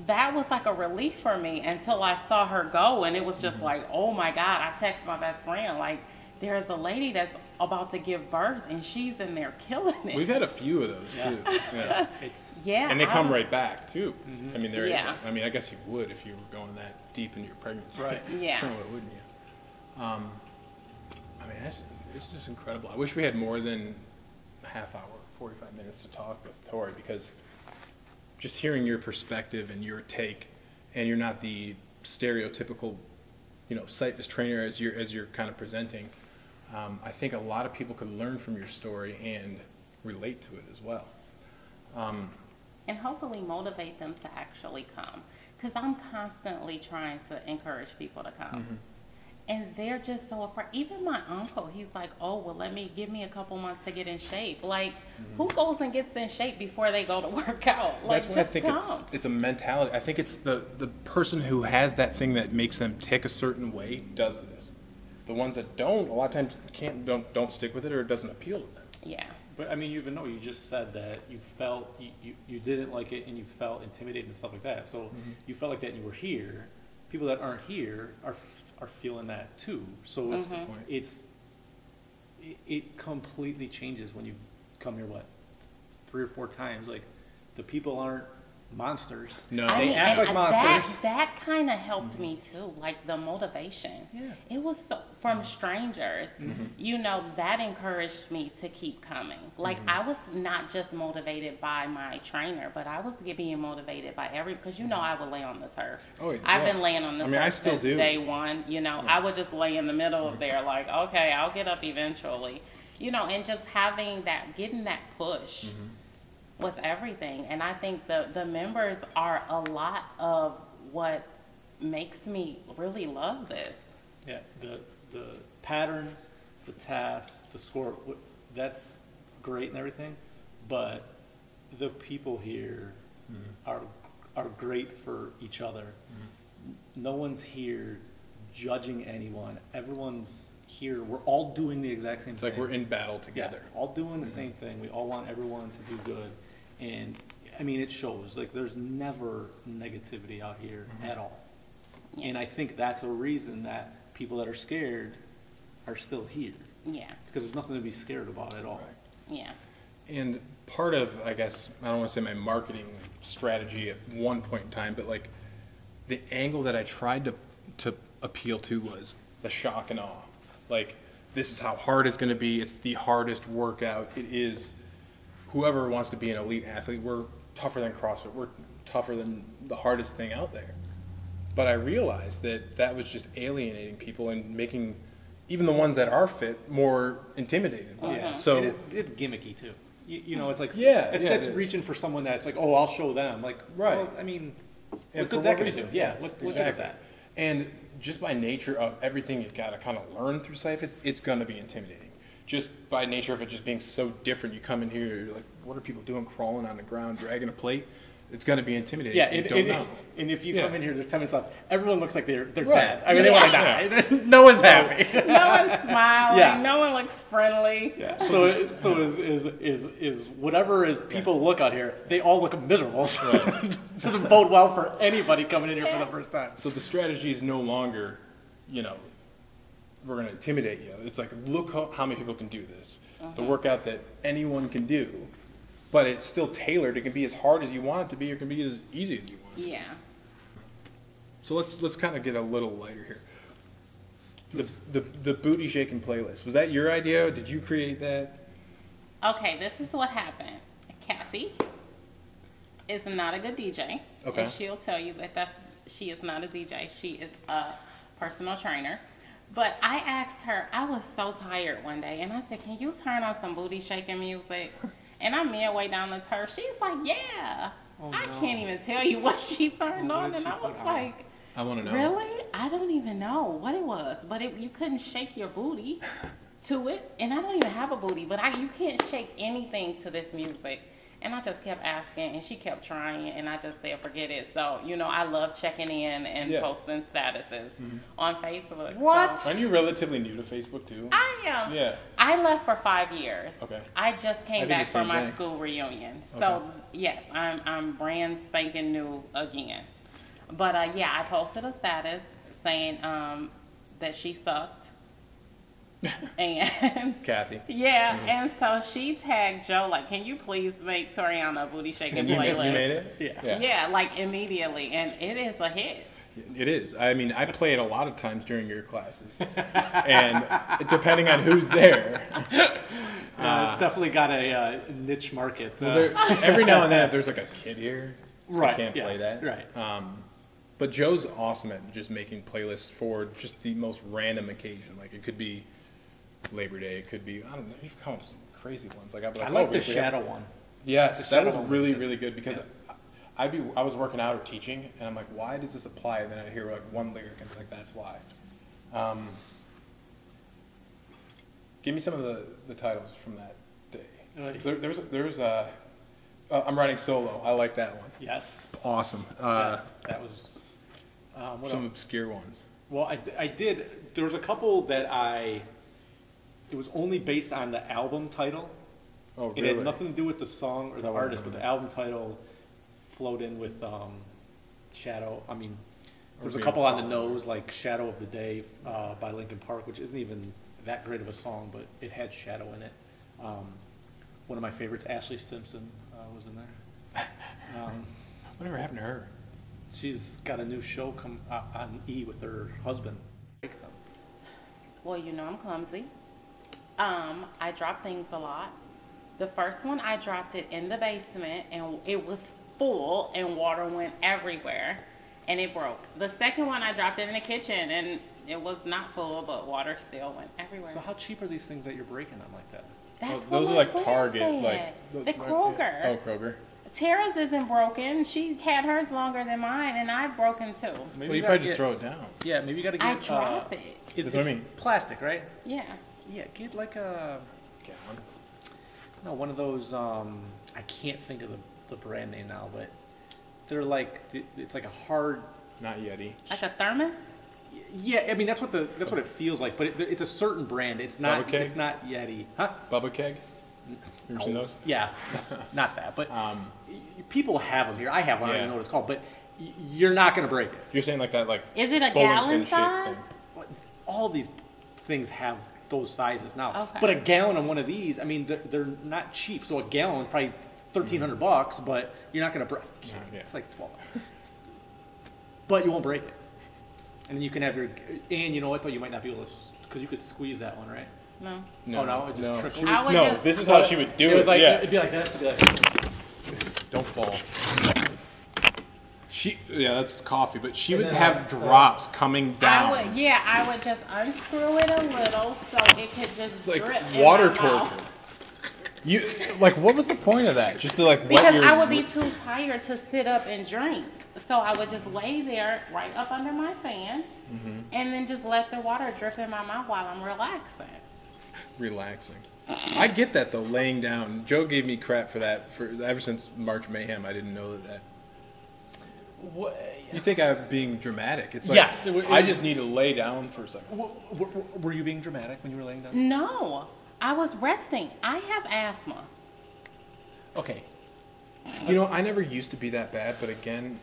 Speaker 3: That was like a relief for me until I saw her go, and it was just like, oh my God. I texted my best friend, like, there's a lady that's about to give birth and she's in there killing it.
Speaker 1: We've had a few of those too. And they come right back too. I mean, I mean, I guess you would if you were going that deep into your pregnancy.
Speaker 2: Right.
Speaker 3: Yeah.
Speaker 1: Wouldn't you? I mean, it's just incredible. I wish we had more than a half hour, 45 minutes to talk with Tori, because just hearing your perspective and your take, and you're not the stereotypical, Syphus trainer as you're kind of presenting. I think a lot of people could learn from your story and relate to it as well.
Speaker 3: And hopefully motivate them to actually come, because I'm constantly trying to encourage people to come. And they're just so afraid. Even my uncle, he's like, oh, well, give me a couple months to get in shape. Like, who goes and gets in shape before they go to work out? Like,
Speaker 1: that's what I think it's a mentality. I think it's the person who has that thing that makes them tick a certain way does this. The ones that don't, a lot of times don't stick with it, or it doesn't appeal to them.
Speaker 3: Yeah.
Speaker 2: But I mean, you just said that you felt, you didn't like it and you felt intimidated and stuff like that. So you felt like that and you were here. People that aren't here are feeling that too. So it completely changes when you've come here 3 or 4 times. Like, the people aren't monsters.
Speaker 1: No.
Speaker 2: They act like monsters.
Speaker 3: That kind of helped me too, like the motivation.
Speaker 2: Yeah.
Speaker 3: It was from strangers. You know, that encouraged me to keep coming. Like I was not just motivated by my trainer, but I was being motivated by because you know I would lay on the turf.
Speaker 1: Oh, yeah.
Speaker 3: I've been laying on the turf
Speaker 1: I still
Speaker 3: since
Speaker 1: do.
Speaker 3: day one. You know, I would just lay in the middle of there, like, okay, I'll get up eventually. You know, and just getting that push. With everything, and I think the members are a lot of what makes me really love this.
Speaker 2: Yeah, the patterns, the tasks, the score, that's great and everything, but the people here are great for each other. No one's here judging anyone. Everyone's here. We're all doing the exact same thing.
Speaker 1: It's like we're in battle together.
Speaker 2: Yeah, all doing the same thing. We all want everyone to do good. And I mean, it shows. Like, there's never negativity out here at all.
Speaker 3: Yeah.
Speaker 2: And I think that's a reason that people that are scared are still here.
Speaker 3: Yeah.
Speaker 2: Because there's nothing to be scared about at all.
Speaker 3: Yeah.
Speaker 1: And part of, I guess, I don't want to say my marketing strategy at one point in time, but like the angle that I tried to appeal to was the shock and awe. Like, this is how hard it's going to be. It's the hardest workout. It is. Whoever wants to be an elite athlete, we're tougher than CrossFit. We're tougher than the hardest thing out there. But I realized that was just alienating people and making even the ones that are fit more intimidated.
Speaker 2: Yeah.
Speaker 1: So
Speaker 2: and it's gimmicky too. You know, it's like
Speaker 1: it's
Speaker 2: reaching for someone that's like, oh, I'll show them. Like,
Speaker 1: right.
Speaker 2: Well, I mean,
Speaker 1: and
Speaker 2: what
Speaker 1: for
Speaker 2: good's that
Speaker 1: what
Speaker 2: gonna
Speaker 1: reason?
Speaker 2: do? Yeah.
Speaker 1: Yes,
Speaker 2: What
Speaker 1: exactly.
Speaker 2: good is that?
Speaker 1: And just by nature of everything you've got to kind of learn through Syphus, it's going to be intimidating. Just by nature of it just being so different, you come in here, you're like, what are people doing crawling on the ground, dragging a plate? It's going to be intimidating.
Speaker 2: Yeah,
Speaker 1: you don't know.
Speaker 2: and if you come in here, there's 10 minutes left. Everyone looks like they're
Speaker 1: Right.
Speaker 2: dead. I mean, they want to die. No one's happy.
Speaker 3: No one's smiling.
Speaker 2: Yeah.
Speaker 3: No one looks friendly.
Speaker 2: Yeah. So is whatever is people look out here, they all look miserable. So it doesn't bode well for anybody coming in here for the first time.
Speaker 1: So the strategy is no longer, we're going to intimidate you. It's like, look how many people can do this. The workout that anyone can do, but it's still tailored. It can be as hard as you want it to be, or it can be as easy as you want it to be.
Speaker 3: Yeah.
Speaker 1: So let's kind of get a little lighter here. The booty shaking playlist, was that your idea? Did you create that?
Speaker 3: Okay, this is what happened. Kathy is not a good DJ.
Speaker 1: Okay.
Speaker 3: And she'll tell you that she is not a DJ. She is a personal trainer. But I asked her, I was so tired one day, and I said, can you turn on some booty shaking music? And I'm midway down the turf. She's like, yeah. I can't even tell you what she turned on. And I was like,
Speaker 1: I want to know.
Speaker 3: really? I don't even know what it was. But you couldn't shake your booty to it. And I don't even have a booty, but you can't shake anything to this music. And I just kept asking, and she kept trying, and I just said, forget it. So, I love checking in and posting statuses on Facebook.
Speaker 2: What?
Speaker 3: So,
Speaker 1: Aren't you relatively new to Facebook, too?
Speaker 3: I am.
Speaker 1: Yeah.
Speaker 3: I left for 5 years.
Speaker 1: Okay.
Speaker 3: I just
Speaker 1: I
Speaker 3: came
Speaker 1: did
Speaker 3: back
Speaker 1: the
Speaker 3: for
Speaker 1: same
Speaker 3: my
Speaker 1: thing.
Speaker 3: school reunion. So,
Speaker 1: Okay.
Speaker 3: yes, I'm brand spanking new again. But, I posted a status saying that she sucked. And
Speaker 1: Kathy.
Speaker 3: yeah, and so she tagged Joe, like, can you please make Torianna a booty shaking
Speaker 1: And you
Speaker 3: playlist?
Speaker 1: made it?
Speaker 2: Yeah.
Speaker 3: Yeah, like immediately, and it is a hit.
Speaker 1: It is. I mean, I play it a lot of times during your classes. And depending on who's there.
Speaker 2: It's definitely got a niche market.
Speaker 1: Every now and then, if there's like a kid here,
Speaker 2: Right,
Speaker 1: I can't
Speaker 2: yeah,
Speaker 1: play that.
Speaker 2: right.
Speaker 1: But Joe's awesome at just making playlists for just the most random occasion. Like, it could be Labor Day. It could be, I don't know, you've come up with some crazy ones. Like, I'd be like,
Speaker 2: I like
Speaker 1: oh,
Speaker 2: the
Speaker 1: we have-
Speaker 2: shadow one.
Speaker 1: Yes,
Speaker 2: The
Speaker 1: that was
Speaker 2: shadow one
Speaker 1: really,
Speaker 2: was good.
Speaker 1: really good because I was working out or teaching, and I'm like, why does this apply? And then I hear like one lyric, and I'm like, that's why. Give me some of the titles from that day. There's I'm writing solo. I like that one.
Speaker 2: Yes.
Speaker 1: Awesome.
Speaker 2: Yes. That was what
Speaker 1: Some
Speaker 2: else?
Speaker 1: obscure ones.
Speaker 2: Well, I did. There was a couple that it was only based on the album title.
Speaker 1: Oh,
Speaker 2: It
Speaker 1: really?
Speaker 2: had nothing to do with the song or the artist, but the album title flowed in with Shadow. I mean, there's a
Speaker 1: being
Speaker 2: couple on the
Speaker 1: followed.
Speaker 2: nose, like Shadow of the Day by Linkin Park, which isn't even that great of a song, but it had Shadow in it. One of my favorites, Ashley Simpson, was in there.
Speaker 1: Whatever happened to her?
Speaker 2: She's got a new show come on E with her husband.
Speaker 3: Well, you know I'm clumsy. I drop things a lot. The first one, I dropped it in the basement, and it was full, and water went everywhere, and it broke. The second one, I dropped it in the kitchen, and it was not full, but water still went everywhere.
Speaker 2: So how cheap are these things that you're breaking them like that?
Speaker 3: That's
Speaker 1: Oh, those
Speaker 3: what
Speaker 1: are
Speaker 3: my
Speaker 1: like
Speaker 3: friend
Speaker 1: Target,
Speaker 3: said.
Speaker 1: like
Speaker 3: the Kroger.
Speaker 1: Oh, Kroger.
Speaker 3: Tara's isn't broken. She had hers longer than mine, and I've broken too.
Speaker 2: Maybe
Speaker 1: Well, you probably just throw it down.
Speaker 2: Yeah, maybe you got to get.
Speaker 3: I drop it.
Speaker 1: That's what I mean.
Speaker 2: Plastic, right?
Speaker 3: Yeah.
Speaker 2: Yeah, get like a.
Speaker 1: Gallon.
Speaker 2: No, one of those. I can't think of the brand name now, but they're like it's like a hard.
Speaker 1: Not Yeti.
Speaker 3: Like a thermos?
Speaker 2: Yeah, I mean that's what it feels like, but it's a certain brand. It's not.
Speaker 1: Bubba Keg?
Speaker 2: It's not Yeti, huh?
Speaker 1: Bubba Keg. You ever seen those?
Speaker 2: Yeah, not that, but people have them here. I have one. I don't even know what it's called, but you're not gonna break it.
Speaker 1: You're saying like that, like
Speaker 3: Is it a
Speaker 1: bowling
Speaker 3: gallon
Speaker 1: pin shape
Speaker 3: size?
Speaker 1: thing.
Speaker 2: All these things have those sizes now.
Speaker 3: Okay.
Speaker 2: But a gallon on one of these, I mean, they're not cheap. So a gallon is probably $1,300, but you're not gonna break.
Speaker 1: Yeah.
Speaker 2: It's like 12. But you won't break it, and then you can have your. And you know what though, you might not be able to, because you could squeeze that one, right?
Speaker 3: No.
Speaker 2: Oh, no, it just
Speaker 1: no.
Speaker 2: trickled?
Speaker 1: She would-
Speaker 3: I would
Speaker 1: no,
Speaker 3: just-
Speaker 1: this is how she would do
Speaker 2: It was like
Speaker 1: yeah.
Speaker 2: it'd be like this. It'd be like.
Speaker 1: Don't fall. Yeah, that's coffee, but she would
Speaker 2: then
Speaker 1: have drops coming down.
Speaker 3: I would just unscrew it a little so it could just
Speaker 1: It's like
Speaker 3: drip in
Speaker 1: water
Speaker 3: my
Speaker 1: torture.
Speaker 3: mouth.
Speaker 1: You like, what was the point of that? Just to like wet
Speaker 3: Because
Speaker 1: your.
Speaker 3: I would be too tired to sit up and drink. So I would just lay there right up under my fan and then just let the water drip in my mouth while I'm relaxing.
Speaker 1: Relaxing. I get that though, laying down. Joe gave me crap for that for ever since March Mayhem. I didn't know that.
Speaker 2: What?
Speaker 1: You think I'm being dramatic? It's like
Speaker 2: Yes,
Speaker 1: I just need to lay down for a second.
Speaker 2: Were you being dramatic when you were laying down?
Speaker 3: No, I was resting. I have asthma.
Speaker 2: Okay.
Speaker 1: You know, I never used to be that bad, but again,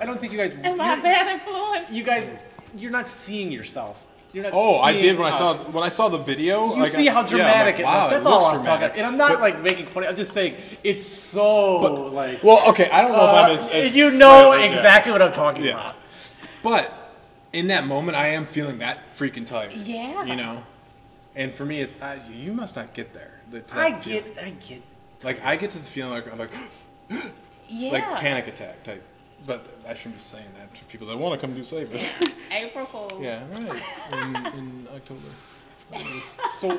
Speaker 2: I don't think you guys.
Speaker 3: Am I a bad influence?
Speaker 2: You guys, you're not seeing yourself. You're not.
Speaker 1: oh, I
Speaker 2: seeing
Speaker 1: did when
Speaker 2: us.
Speaker 1: I saw the video.
Speaker 2: You
Speaker 1: like,
Speaker 2: see how dramatic
Speaker 1: yeah, I'm like, wow,
Speaker 2: it looks. That's
Speaker 1: looks
Speaker 2: all I'm
Speaker 1: dramatic.
Speaker 2: talking. And I'm not
Speaker 1: But-
Speaker 2: like making fun. I'm just saying it's so like.
Speaker 1: Well, okay, I don't know if I'm as
Speaker 2: you know
Speaker 1: yeah.
Speaker 2: exactly what I'm talking
Speaker 1: Yeah.
Speaker 2: about.
Speaker 1: But in that moment, I am feeling that freaking tired.
Speaker 3: Yeah.
Speaker 1: You know, and for me, it's you must not get there.
Speaker 2: I get.
Speaker 1: Like I get to the feeling like I'm like
Speaker 3: Yeah.
Speaker 1: like panic attack type. But I shouldn't be saying that to people that want to come do Syphus.
Speaker 3: April Fool's.
Speaker 1: Yeah, right. In October.
Speaker 2: So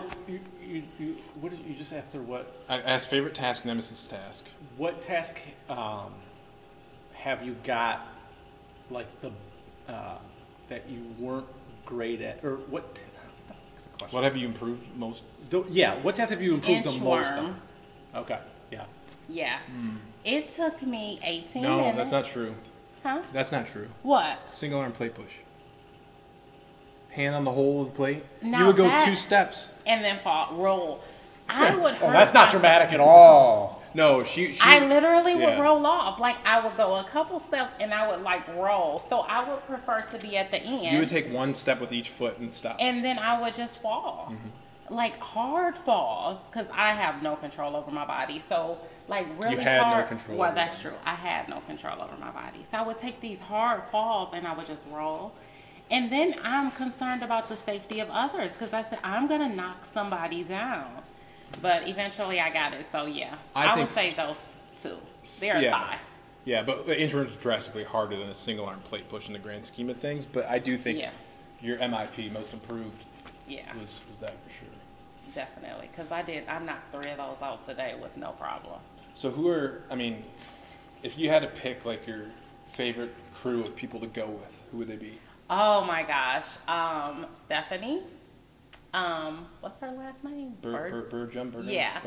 Speaker 2: what did you just asked her? What
Speaker 1: I asked favorite task, nemesis task.
Speaker 2: what task have you got like the that you weren't great at, or what? That's the question.
Speaker 1: What have you improved most?
Speaker 2: Yeah, what task have you improved the most
Speaker 3: Inchworm.
Speaker 2: on? Okay, yeah.
Speaker 3: Yeah. It took me 18
Speaker 1: No,
Speaker 3: minutes.
Speaker 1: that's not true.
Speaker 3: Huh?
Speaker 1: That's not true.
Speaker 3: What?
Speaker 1: Single arm plate push. Hand on the hole of the plate.
Speaker 3: Now
Speaker 1: you would go
Speaker 3: that-
Speaker 1: 2 steps.
Speaker 3: And then fall, roll. I would hurt
Speaker 2: Oh, that's not
Speaker 3: myself.
Speaker 2: dramatic at all.
Speaker 1: No, she
Speaker 3: I literally would
Speaker 1: yeah.
Speaker 3: roll off. Like, I would go a couple steps and I would, like, roll. So I would prefer to be at the end.
Speaker 1: You would take 1 step with each foot and stop.
Speaker 3: And then I would just fall. Like, hard falls. Because I have no control over my body. So, like, really
Speaker 1: had no
Speaker 3: hard.
Speaker 1: control
Speaker 3: Well,
Speaker 1: over
Speaker 3: that's
Speaker 1: it.
Speaker 3: true. I had no control over my body. So I would take these hard falls and I would just roll. And then I'm concerned about the safety of others. Because I said, I'm going to knock somebody down. But eventually I got it. So, yeah.
Speaker 1: I
Speaker 3: would
Speaker 1: think
Speaker 3: say those two. They're a
Speaker 1: yeah.
Speaker 3: tie.
Speaker 1: Yeah, but the inchworm is drastically harder than a single arm plate push in the grand scheme of things. But I do think
Speaker 3: Yeah.
Speaker 1: your MIP, most improved,
Speaker 3: Yeah,
Speaker 1: was that for sure.
Speaker 3: definitely. Because I knocked 3 of those out today with no problem.
Speaker 1: So if you had to pick like your favorite crew of people to go with, who would they be?
Speaker 3: Oh my gosh. Stephanie. What's her last name?
Speaker 1: Burgum?
Speaker 3: Yeah.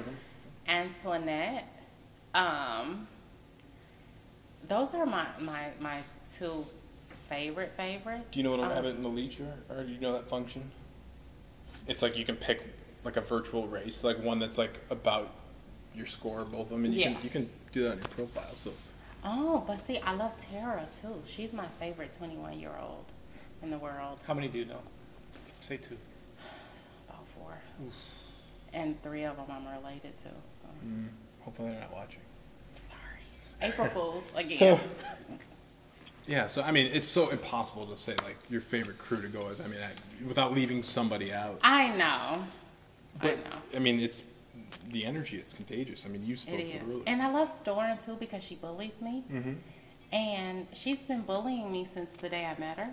Speaker 3: Antoinette. Those are my 2 favorites.
Speaker 1: Do you know what have it in the leech or do you know that function? It's like you can pick like a virtual race, like one that's like about your score, both of them, and you can do that on your profile. So.
Speaker 3: Oh, but see, I love Tara too. She's my favorite 21-year-old in the world.
Speaker 2: How many do you know? Say 2.
Speaker 3: About 4. Oof. And 3 of them I'm related to. So.
Speaker 1: Hopefully they're not watching.
Speaker 3: Sorry. April Fool's again.
Speaker 1: So, yeah, so I mean, it's so impossible to say like your favorite crew to go with. I mean, without leaving somebody out.
Speaker 3: I know.
Speaker 1: But I mean, it's the energy is contagious. I mean, you spoke
Speaker 3: It is.
Speaker 1: really.
Speaker 3: And I love Storin too because she bullies me.
Speaker 1: Mm-hmm.
Speaker 3: And she's been bullying me since the day I met her.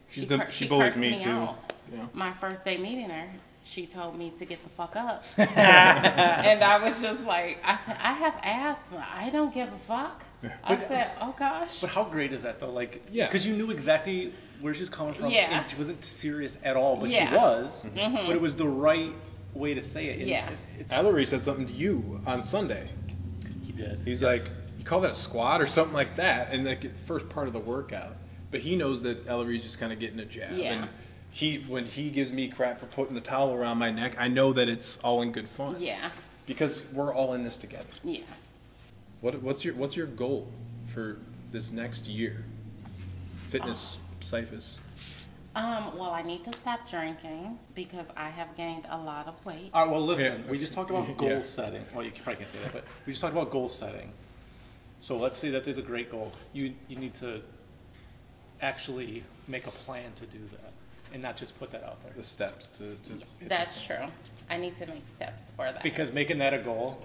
Speaker 1: She bullies
Speaker 3: cursed
Speaker 1: me too.
Speaker 3: out.
Speaker 1: Yeah.
Speaker 3: My first day meeting her, she told me to get the fuck up. And I was just like, I said, I have asthma. I don't give a fuck. I said, oh gosh.
Speaker 2: But how great is that though? Like,
Speaker 1: Yeah.
Speaker 2: because you knew exactly where she was coming from,
Speaker 3: Yeah.
Speaker 2: and she wasn't serious at all, but
Speaker 3: Yeah.
Speaker 2: she was.
Speaker 3: Mm-hmm.
Speaker 2: But it was the right way to say it. And
Speaker 3: Yeah.
Speaker 1: Ellery said something to you on Sunday.
Speaker 2: He did.
Speaker 1: He was like, you call that a squat or something like that, and like the first part of the workout. But he knows that Ellery's just kind of getting a jab.
Speaker 3: Yeah.
Speaker 1: And when he gives me crap for putting a towel around my neck, I know that it's all in good fun.
Speaker 3: Yeah.
Speaker 1: Because we're all in this together.
Speaker 3: Yeah.
Speaker 1: What's your goal for this next year? Fitness, Syphus.
Speaker 3: Well, I need to stop drinking because I have gained a lot of weight.
Speaker 2: All right, well, listen,
Speaker 1: Yeah.
Speaker 2: we just talked about goal
Speaker 1: Yeah.
Speaker 2: setting. Well, you probably can't say that, but we just talked about goal setting. So let's say that there's a great goal. You need to actually make a plan to do that and not just put that out there.
Speaker 1: The steps to
Speaker 3: That's true. I need to make steps for that.
Speaker 2: Because making that a goal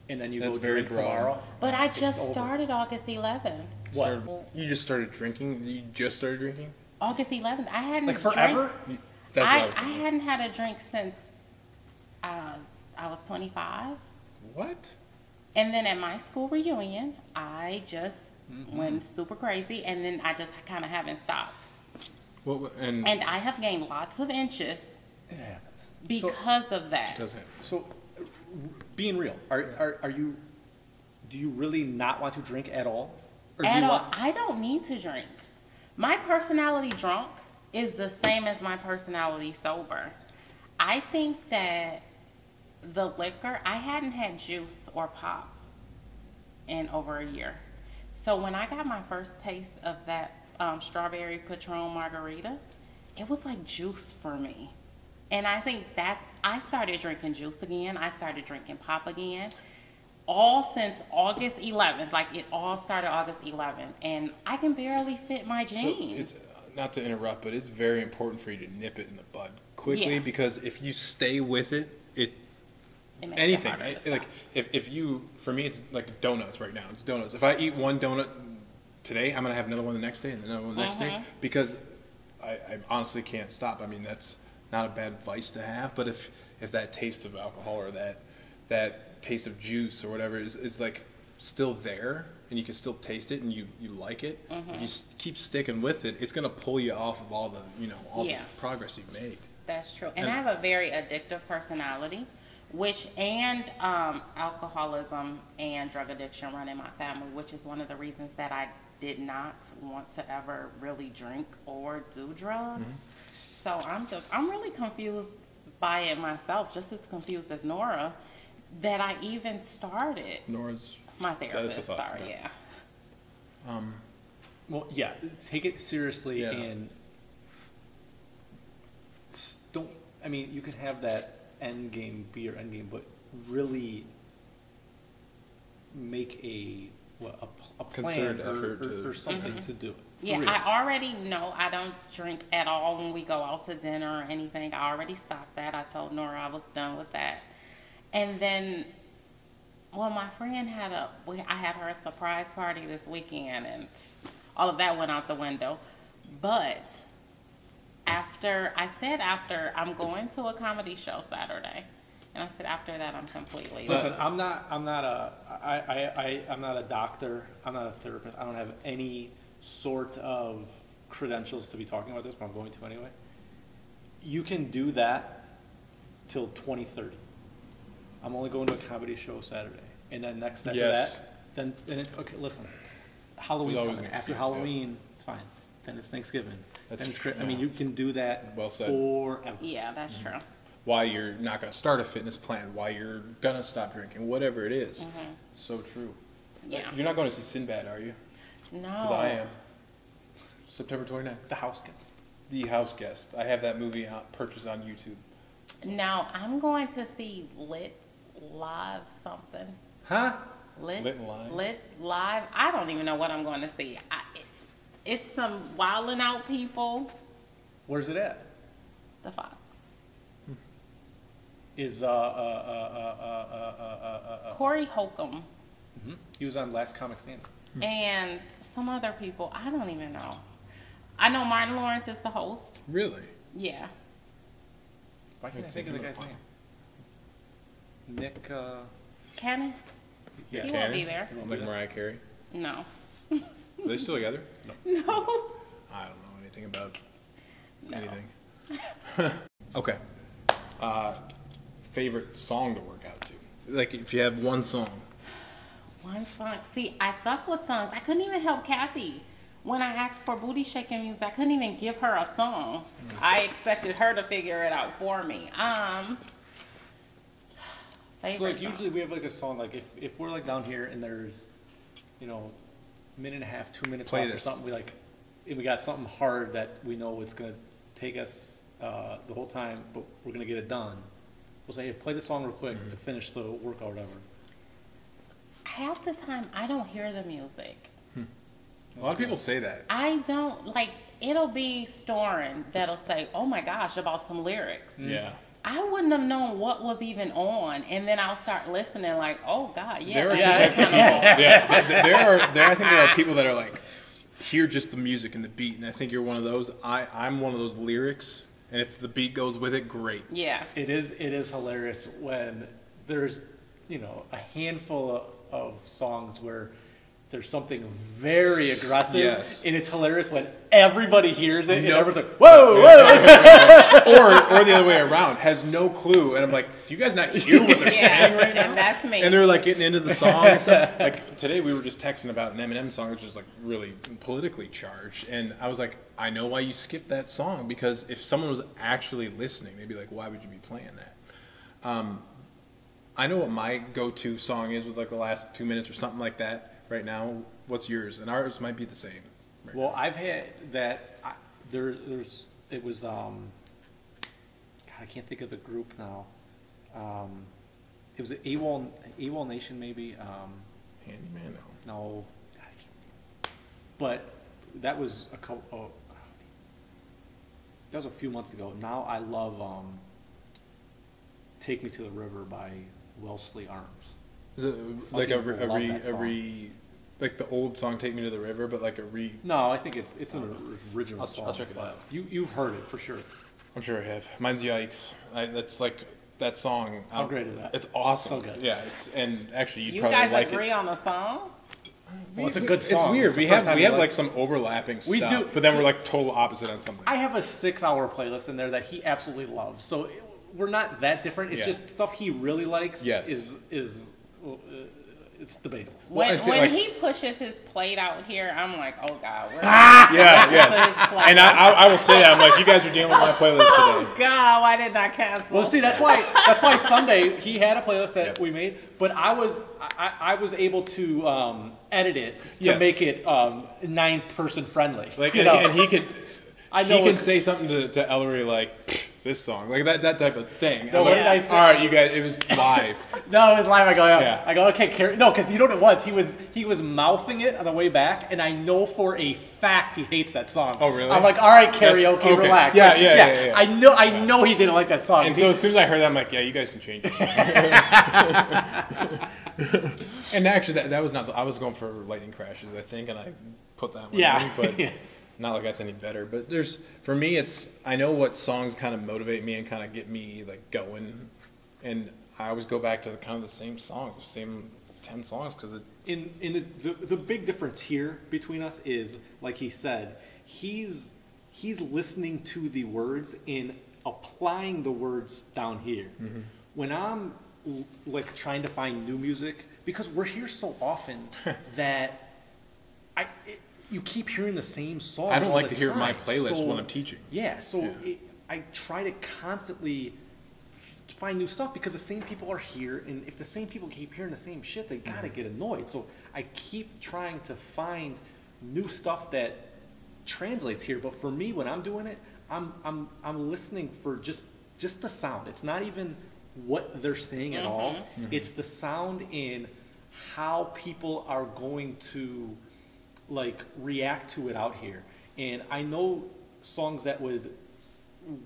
Speaker 2: and then you
Speaker 1: That's
Speaker 2: go
Speaker 1: very
Speaker 2: drink
Speaker 1: broad.
Speaker 2: tomorrow.
Speaker 3: But I
Speaker 2: it's
Speaker 3: just
Speaker 2: over.
Speaker 3: started August 11th.
Speaker 2: What?
Speaker 1: You just started drinking? You just started drinking?
Speaker 3: August 11th. I hadn't
Speaker 2: Like forever?
Speaker 3: drank-
Speaker 1: That's
Speaker 3: I
Speaker 1: what
Speaker 3: hadn't had a drink since I was 25.
Speaker 1: What?
Speaker 3: And then at my school reunion, I just went super crazy, and then I just kind of haven't stopped.
Speaker 1: And
Speaker 3: And I have gained lots of inches
Speaker 2: It happens.
Speaker 3: because of that.
Speaker 1: does it?
Speaker 2: So, being real, are you? Do you really not want to drink at all? Or do
Speaker 3: At
Speaker 2: you
Speaker 3: all,
Speaker 2: want?
Speaker 3: I don't need to drink. My personality drunk is the same as my personality sober. I think that the liquor, I hadn't had juice or pop in over a year. So when I got my first taste of that strawberry Patron margarita, it was like juice for me. And I think I started drinking juice again. I started drinking pop again. All since August 11th. Like it all started August 11th. And I can barely fit my
Speaker 1: So
Speaker 3: jeans.
Speaker 1: it's not to interrupt, but it's very important for you to nip it in the bud quickly
Speaker 3: Yeah.
Speaker 1: because if you stay with it,
Speaker 3: It makes it
Speaker 1: anything.
Speaker 3: harder to
Speaker 1: Like
Speaker 3: stop.
Speaker 1: if you, for me, it's like donuts right now. It's donuts. If I eat one donut today, I'm gonna have another one the next day and another one the next day because I honestly can't stop. I mean, that's not a bad vice to have, but if that taste of alcohol or that taste of juice or whatever is like still there and you can still taste it and you like it, if you keep sticking with it, it's gonna pull you off of all the
Speaker 3: Yeah.
Speaker 1: the progress you've made.
Speaker 3: That's true. And I have a very addictive personality, and alcoholism and drug addiction run in my family, which is one of the reasons that I did not want to ever really drink or do drugs. So I'm really confused by it myself, just as confused as Nora, that I even started.
Speaker 1: Nora's
Speaker 3: My
Speaker 1: that's a
Speaker 3: therapist
Speaker 1: thought,
Speaker 3: started,
Speaker 1: yeah.
Speaker 3: yeah.
Speaker 2: Well, yeah. Take it seriously
Speaker 1: Yeah.
Speaker 2: and don't. I mean, you can have that end game be your end game, but really make a plan
Speaker 1: Concerted effort to-
Speaker 2: or something to do it. For
Speaker 3: Yeah,
Speaker 2: real.
Speaker 3: I already know I don't drink at all when we go out to dinner or anything. I already stopped that. I told Nora I was done with that. And then, well, my friend I had her a surprise party this weekend, and all of that went out the window. But after I'm going to a comedy show Saturday, and I said after that I'm completely.
Speaker 2: Listen, I'm not a doctor. I'm not a therapist. I don't have any sort of credentials to be talking about this, but I'm going to anyway. You can do that till 2030. I'm only going to a comedy show Saturday, and then next after
Speaker 1: Yes.
Speaker 2: that, then it's okay. Listen, Halloween's
Speaker 1: always
Speaker 2: coming.
Speaker 1: an
Speaker 2: After
Speaker 1: excuse,
Speaker 2: Halloween, it's fine. Then it's Thanksgiving.
Speaker 1: That's
Speaker 2: Then it's
Speaker 1: true.
Speaker 2: I mean, you can do that
Speaker 1: Well said.
Speaker 2: forever.
Speaker 3: Yeah, that's true.
Speaker 1: Why you're not going to start a fitness plan, why you're going to stop drinking, whatever it is. So true.
Speaker 3: Yeah.
Speaker 1: You're not going to see Sinbad, are you?
Speaker 3: No.
Speaker 1: Because I am. September 29th.
Speaker 2: The house guest.
Speaker 1: The House Guest. I have that movie purchased on YouTube.
Speaker 3: No, I'm going to see Lit Live something.
Speaker 2: Huh?
Speaker 3: Lit
Speaker 1: Live.
Speaker 3: Lit Live. I don't even know what I'm going to see. It's some wilding out people.
Speaker 2: Where's it at?
Speaker 3: The Fox.
Speaker 2: Is
Speaker 3: Corey Holcomb
Speaker 2: he was on Last Comic Standing.
Speaker 3: and some other people. I don't even know. I know Martin Lawrence is the host.
Speaker 1: Really?
Speaker 3: Yeah.
Speaker 2: Why can't I think of the guy's name? Nick.
Speaker 3: Cannon?
Speaker 2: Yeah.
Speaker 3: He won't be there.
Speaker 1: Like Mariah Carey.
Speaker 3: No.
Speaker 1: Are they still together? No.
Speaker 3: No.
Speaker 1: I don't know anything about
Speaker 3: No.
Speaker 1: anything. Okay. Favorite song to work out to? Like, if you have one song.
Speaker 3: One song. See, I suck with songs. I couldn't even help Kathy. When I asked for booty shaking music, I couldn't even give her a song. I expected her to figure it out for me. Favorite
Speaker 2: So like
Speaker 3: song.
Speaker 2: usually we have like a song like if we're like down here and there's, you know, minute and a half, 2 minutes
Speaker 1: Play
Speaker 2: left or
Speaker 1: this.
Speaker 2: something, we got something hard that we know it's gonna take us the whole time, but we're gonna get it done. We'll say, hey, play the song real quick to finish the workout or whatever.
Speaker 3: Half the time, I don't hear the music.
Speaker 1: A lot of people say that.
Speaker 3: I don't, like, it'll be Storin that'll say, oh my gosh, about some lyrics.
Speaker 1: Yeah.
Speaker 3: I wouldn't have known what was even on, and then I'll start listening like, oh God, yeah.
Speaker 1: There are two
Speaker 3: that's
Speaker 1: types of people. Yeah. I think there are people that are like, hear just the music and the beat, and I think you're one of those. I'm one of those lyrics, and if the beat goes with it, great.
Speaker 3: Yeah.
Speaker 2: It is hilarious when there's, you know, a handful of songs where there's something very aggressive,
Speaker 1: Yes.
Speaker 2: and it's hilarious when everybody hears it and
Speaker 1: Nope.
Speaker 2: everyone's like, whoa, whoa.
Speaker 1: or the other way around, has no clue, and I'm like, do you guys not hear what they're saying right now?
Speaker 3: And that's me.
Speaker 1: And they're like getting into the song and stuff. Like today we were just texting about an Eminem song, which is like really politically charged. And I was like, I know why you skipped that song, because if someone was actually listening, they'd be like, why would you be playing that? I know what my go-to song is with like the last 2 minutes or something like that right now. What's yours? And ours might be the same. Right
Speaker 2: Well, I've had that. It was. God, I can't think of the group now. It was AWOL Nation, maybe.
Speaker 1: Handyman, no.
Speaker 2: No, God, I can't. But that was a couple. Oh, that was a few months ago. Now I love "Take Me to the River" by Wellesley Arms.
Speaker 1: Is it like
Speaker 2: Fucking love that song.
Speaker 1: like the old song "Take Me to the River," but like a
Speaker 2: No, I think it's an original
Speaker 1: I'll
Speaker 2: song.
Speaker 1: check it
Speaker 2: but
Speaker 1: out.
Speaker 2: You've heard it for sure.
Speaker 1: I'm sure I have. Mine's Yikes. That's like that song.
Speaker 2: How great is that?
Speaker 1: It's awesome.
Speaker 2: So good.
Speaker 1: Yeah, and actually you'd
Speaker 3: you
Speaker 1: probably
Speaker 3: guys
Speaker 1: like
Speaker 3: agree
Speaker 1: it.
Speaker 3: on the song?
Speaker 2: Well, it's a good song.
Speaker 1: It's weird.
Speaker 2: It's the
Speaker 1: we
Speaker 2: first
Speaker 1: have
Speaker 2: time
Speaker 1: like
Speaker 2: like
Speaker 1: some overlapping
Speaker 2: We
Speaker 1: stuff,
Speaker 2: do.
Speaker 1: but then we're like total opposite on something.
Speaker 2: I have a 6-hour playlist in there that he absolutely loves. So we're not that different. It's
Speaker 1: Yeah.
Speaker 2: just stuff he really likes.
Speaker 1: Yes.
Speaker 2: Is it's debatable.
Speaker 1: Well,
Speaker 3: When
Speaker 1: it's like-
Speaker 3: he pushes his plate out here, I'm like, oh God.
Speaker 1: Yeah,
Speaker 3: His
Speaker 1: yeah.
Speaker 3: plate.
Speaker 1: And I will say that I'm like, you guys are dealing with my playlist today.
Speaker 3: Oh God, why did I cancel?
Speaker 2: Well, see, that's why Sunday he had a playlist that we made, but I was able to edit it to
Speaker 1: Yes.
Speaker 2: make it 9-person friendly.
Speaker 1: Like,
Speaker 2: you know?
Speaker 1: and he could,
Speaker 2: I know
Speaker 1: he can
Speaker 2: it-
Speaker 1: say something to Ellery like, "Pfft, this song, like that type of thing.
Speaker 2: No,
Speaker 1: I'm
Speaker 2: what
Speaker 1: like,
Speaker 2: did I say?
Speaker 1: all right, you guys, it was live.
Speaker 2: No, it was live. I go,
Speaker 1: Yeah.
Speaker 2: I go, okay, no, because you know what it was? He was mouthing it on the way back, and I know for a fact he hates that song.
Speaker 1: Oh, really?
Speaker 2: I'm like, all right, karaoke,
Speaker 1: That's- okay.
Speaker 2: relax.
Speaker 1: Yeah,
Speaker 2: Like,
Speaker 1: yeah.
Speaker 2: I know he didn't like that song.
Speaker 1: And so as soon as I heard that, I'm like, yeah, you guys can change it. And actually, that was not. I was going for Lightning Crashes, I think, and I put that one
Speaker 2: Yeah.
Speaker 1: in, but not like that's any better. But for me, it's I know what songs kind of motivate me and kind of get me like going, and I always go back to kind of the same songs, the same 10 songs, because
Speaker 2: in the big difference here between us is, like he said, he's listening to the words and applying the words down here.
Speaker 1: Mm-hmm.
Speaker 2: When I'm like trying to find new music, because we're here so often that you keep hearing the same song.
Speaker 1: I don't
Speaker 2: all
Speaker 1: like
Speaker 2: the
Speaker 1: to hear my
Speaker 2: time.
Speaker 1: playlist
Speaker 2: So-
Speaker 1: when I'm teaching.
Speaker 2: Yeah, so
Speaker 1: Yeah.
Speaker 2: I try to constantly find new stuff because the same people are here, and if the same people keep hearing the same shit, they gotta get annoyed. So I keep trying to find new stuff that translates here. But for me, when I'm doing it, I'm listening for just the sound. It's not even what they're saying at all. It's the sound in how people are going to like react to it out here. And I know songs that would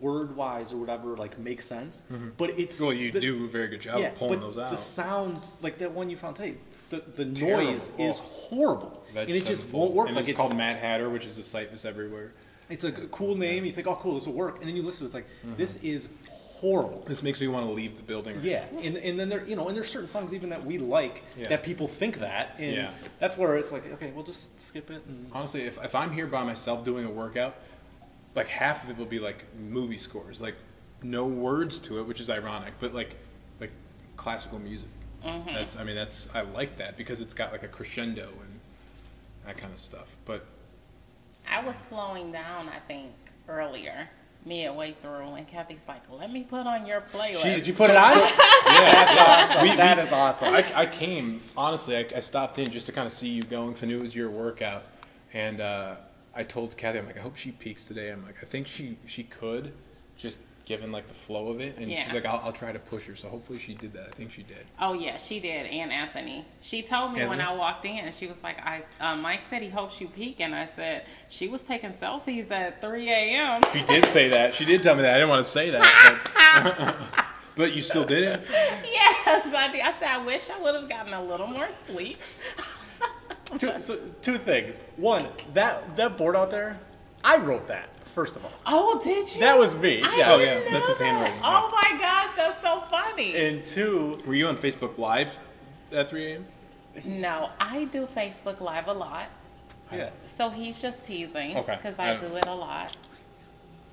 Speaker 2: word wise or whatever like make sense, but it's
Speaker 1: Well, you do a very good job of pulling those out.
Speaker 2: The sounds like that one you found today, the
Speaker 1: Terrible.
Speaker 2: noise is horrible, and it just won't work.
Speaker 1: And
Speaker 2: Like
Speaker 1: it's called Mad Hatter, which is a Syphus everywhere.
Speaker 2: It's a cool name. You think, oh, cool, this will work, and then you listen to it. It's like this is horrible.
Speaker 1: This makes me want to leave the building. Right
Speaker 2: Yeah, and then there, and there's certain songs even that we like that people think that, and that's where it's like, okay, we'll just skip it. And
Speaker 1: honestly, if I'm here by myself doing a workout, like half of it will be like movie scores, like no words to it, which is ironic, but like classical music. I like that because it's got like a crescendo and that kind of stuff. But
Speaker 3: I was slowing down, I think, earlier, midway through, and Kathy's like, let me put on your playlist.
Speaker 2: did you put it on? That's awesome. That is awesome.
Speaker 1: I came, honestly, I stopped in just to kind of see you going because I knew it was your workout. And I told Kathy, I'm like, I hope she peaks today. I'm like, I think she could, just given like the flow of it. And she's like, I'll try to push her. So hopefully she did that. I think she did.
Speaker 3: Oh, yeah, she did. And Anthony. She told me when I walked in, she was like, Mike said he hopes you peak. And I said, she was taking selfies at 3 a.m.
Speaker 1: She did say that. She did tell me that. I didn't want to say that. But you still did it?
Speaker 3: Yes, I did. I said, I wish I would have gotten a little more sleep.
Speaker 2: Two things. One, that board out there, I wrote that, first of all.
Speaker 3: Oh, did you?
Speaker 2: That was me.
Speaker 3: I didn't know
Speaker 1: that's his
Speaker 3: that.
Speaker 1: handwriting.
Speaker 3: Oh my gosh, that's so funny.
Speaker 2: And two,
Speaker 1: were you on Facebook Live at 3 a.m.?
Speaker 3: No, I do Facebook Live a lot.
Speaker 2: yeah.
Speaker 3: So he's just teasing.
Speaker 1: Okay.
Speaker 3: Because I do it a lot.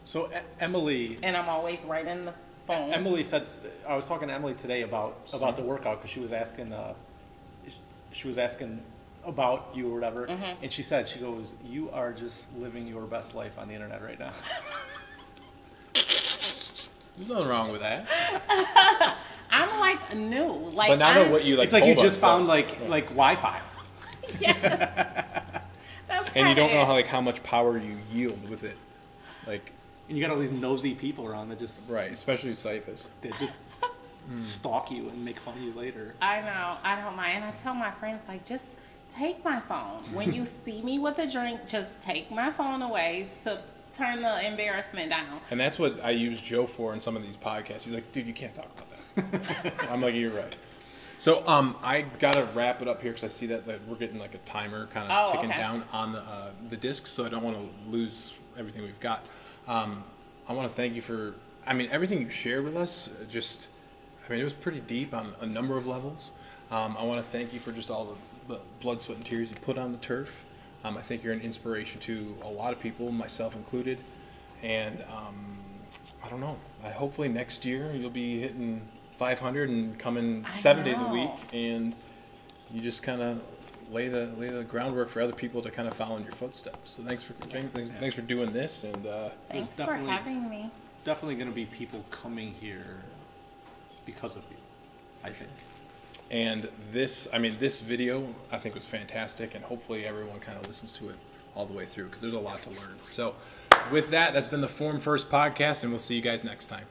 Speaker 2: So Emily,
Speaker 3: And I'm always right in the phone.
Speaker 2: Emily said, I was talking to Emily today about the workout because she was asking about you or whatever, and she goes, you are just living your best life on the internet right now.
Speaker 1: There's nothing wrong with that.
Speaker 3: I'm like new. Like,
Speaker 1: But now that what you like,
Speaker 2: It's like you
Speaker 1: told
Speaker 2: just
Speaker 1: us,
Speaker 2: found
Speaker 1: though.
Speaker 2: like Wi-Fi.
Speaker 3: Yes. That's
Speaker 1: And you don't know
Speaker 3: kinda
Speaker 1: how much power you yield with it, like
Speaker 2: And you got all these nosy people around that just
Speaker 1: especially Syphus.
Speaker 2: stalk you and make fun of you later.
Speaker 3: I know. I don't mind. And I tell my friends, like, just take my phone. When you see me with a drink, just take my phone away to turn the embarrassment down.
Speaker 1: And that's what I use Joe for in some of these podcasts. He's like, dude, you can't talk about that. I'm like, you're right. So I gotta wrap it up here because I see that we're getting like a timer kind of ticking down on the disc, so I don't want to lose everything we've got. I want to thank you for, everything you shared with us. It was pretty deep on a number of levels. I want to thank you for just all the blood, sweat, and tears you put on the turf. I think you're an inspiration to a lot of people, myself included. And I don't know. Hopefully next year you'll be hitting 500 and coming 7 days a week, and you just kind of lay the groundwork for other people to kind of follow in your footsteps. So thanks for doing this, and
Speaker 3: Thanks for having me.
Speaker 2: Definitely going to be people coming here because of you, I think.
Speaker 1: And this video I think was fantastic, and hopefully everyone kind of listens to it all the way through because there's a lot to learn. So with that, that's been the Form First podcast, and we'll see you guys next time.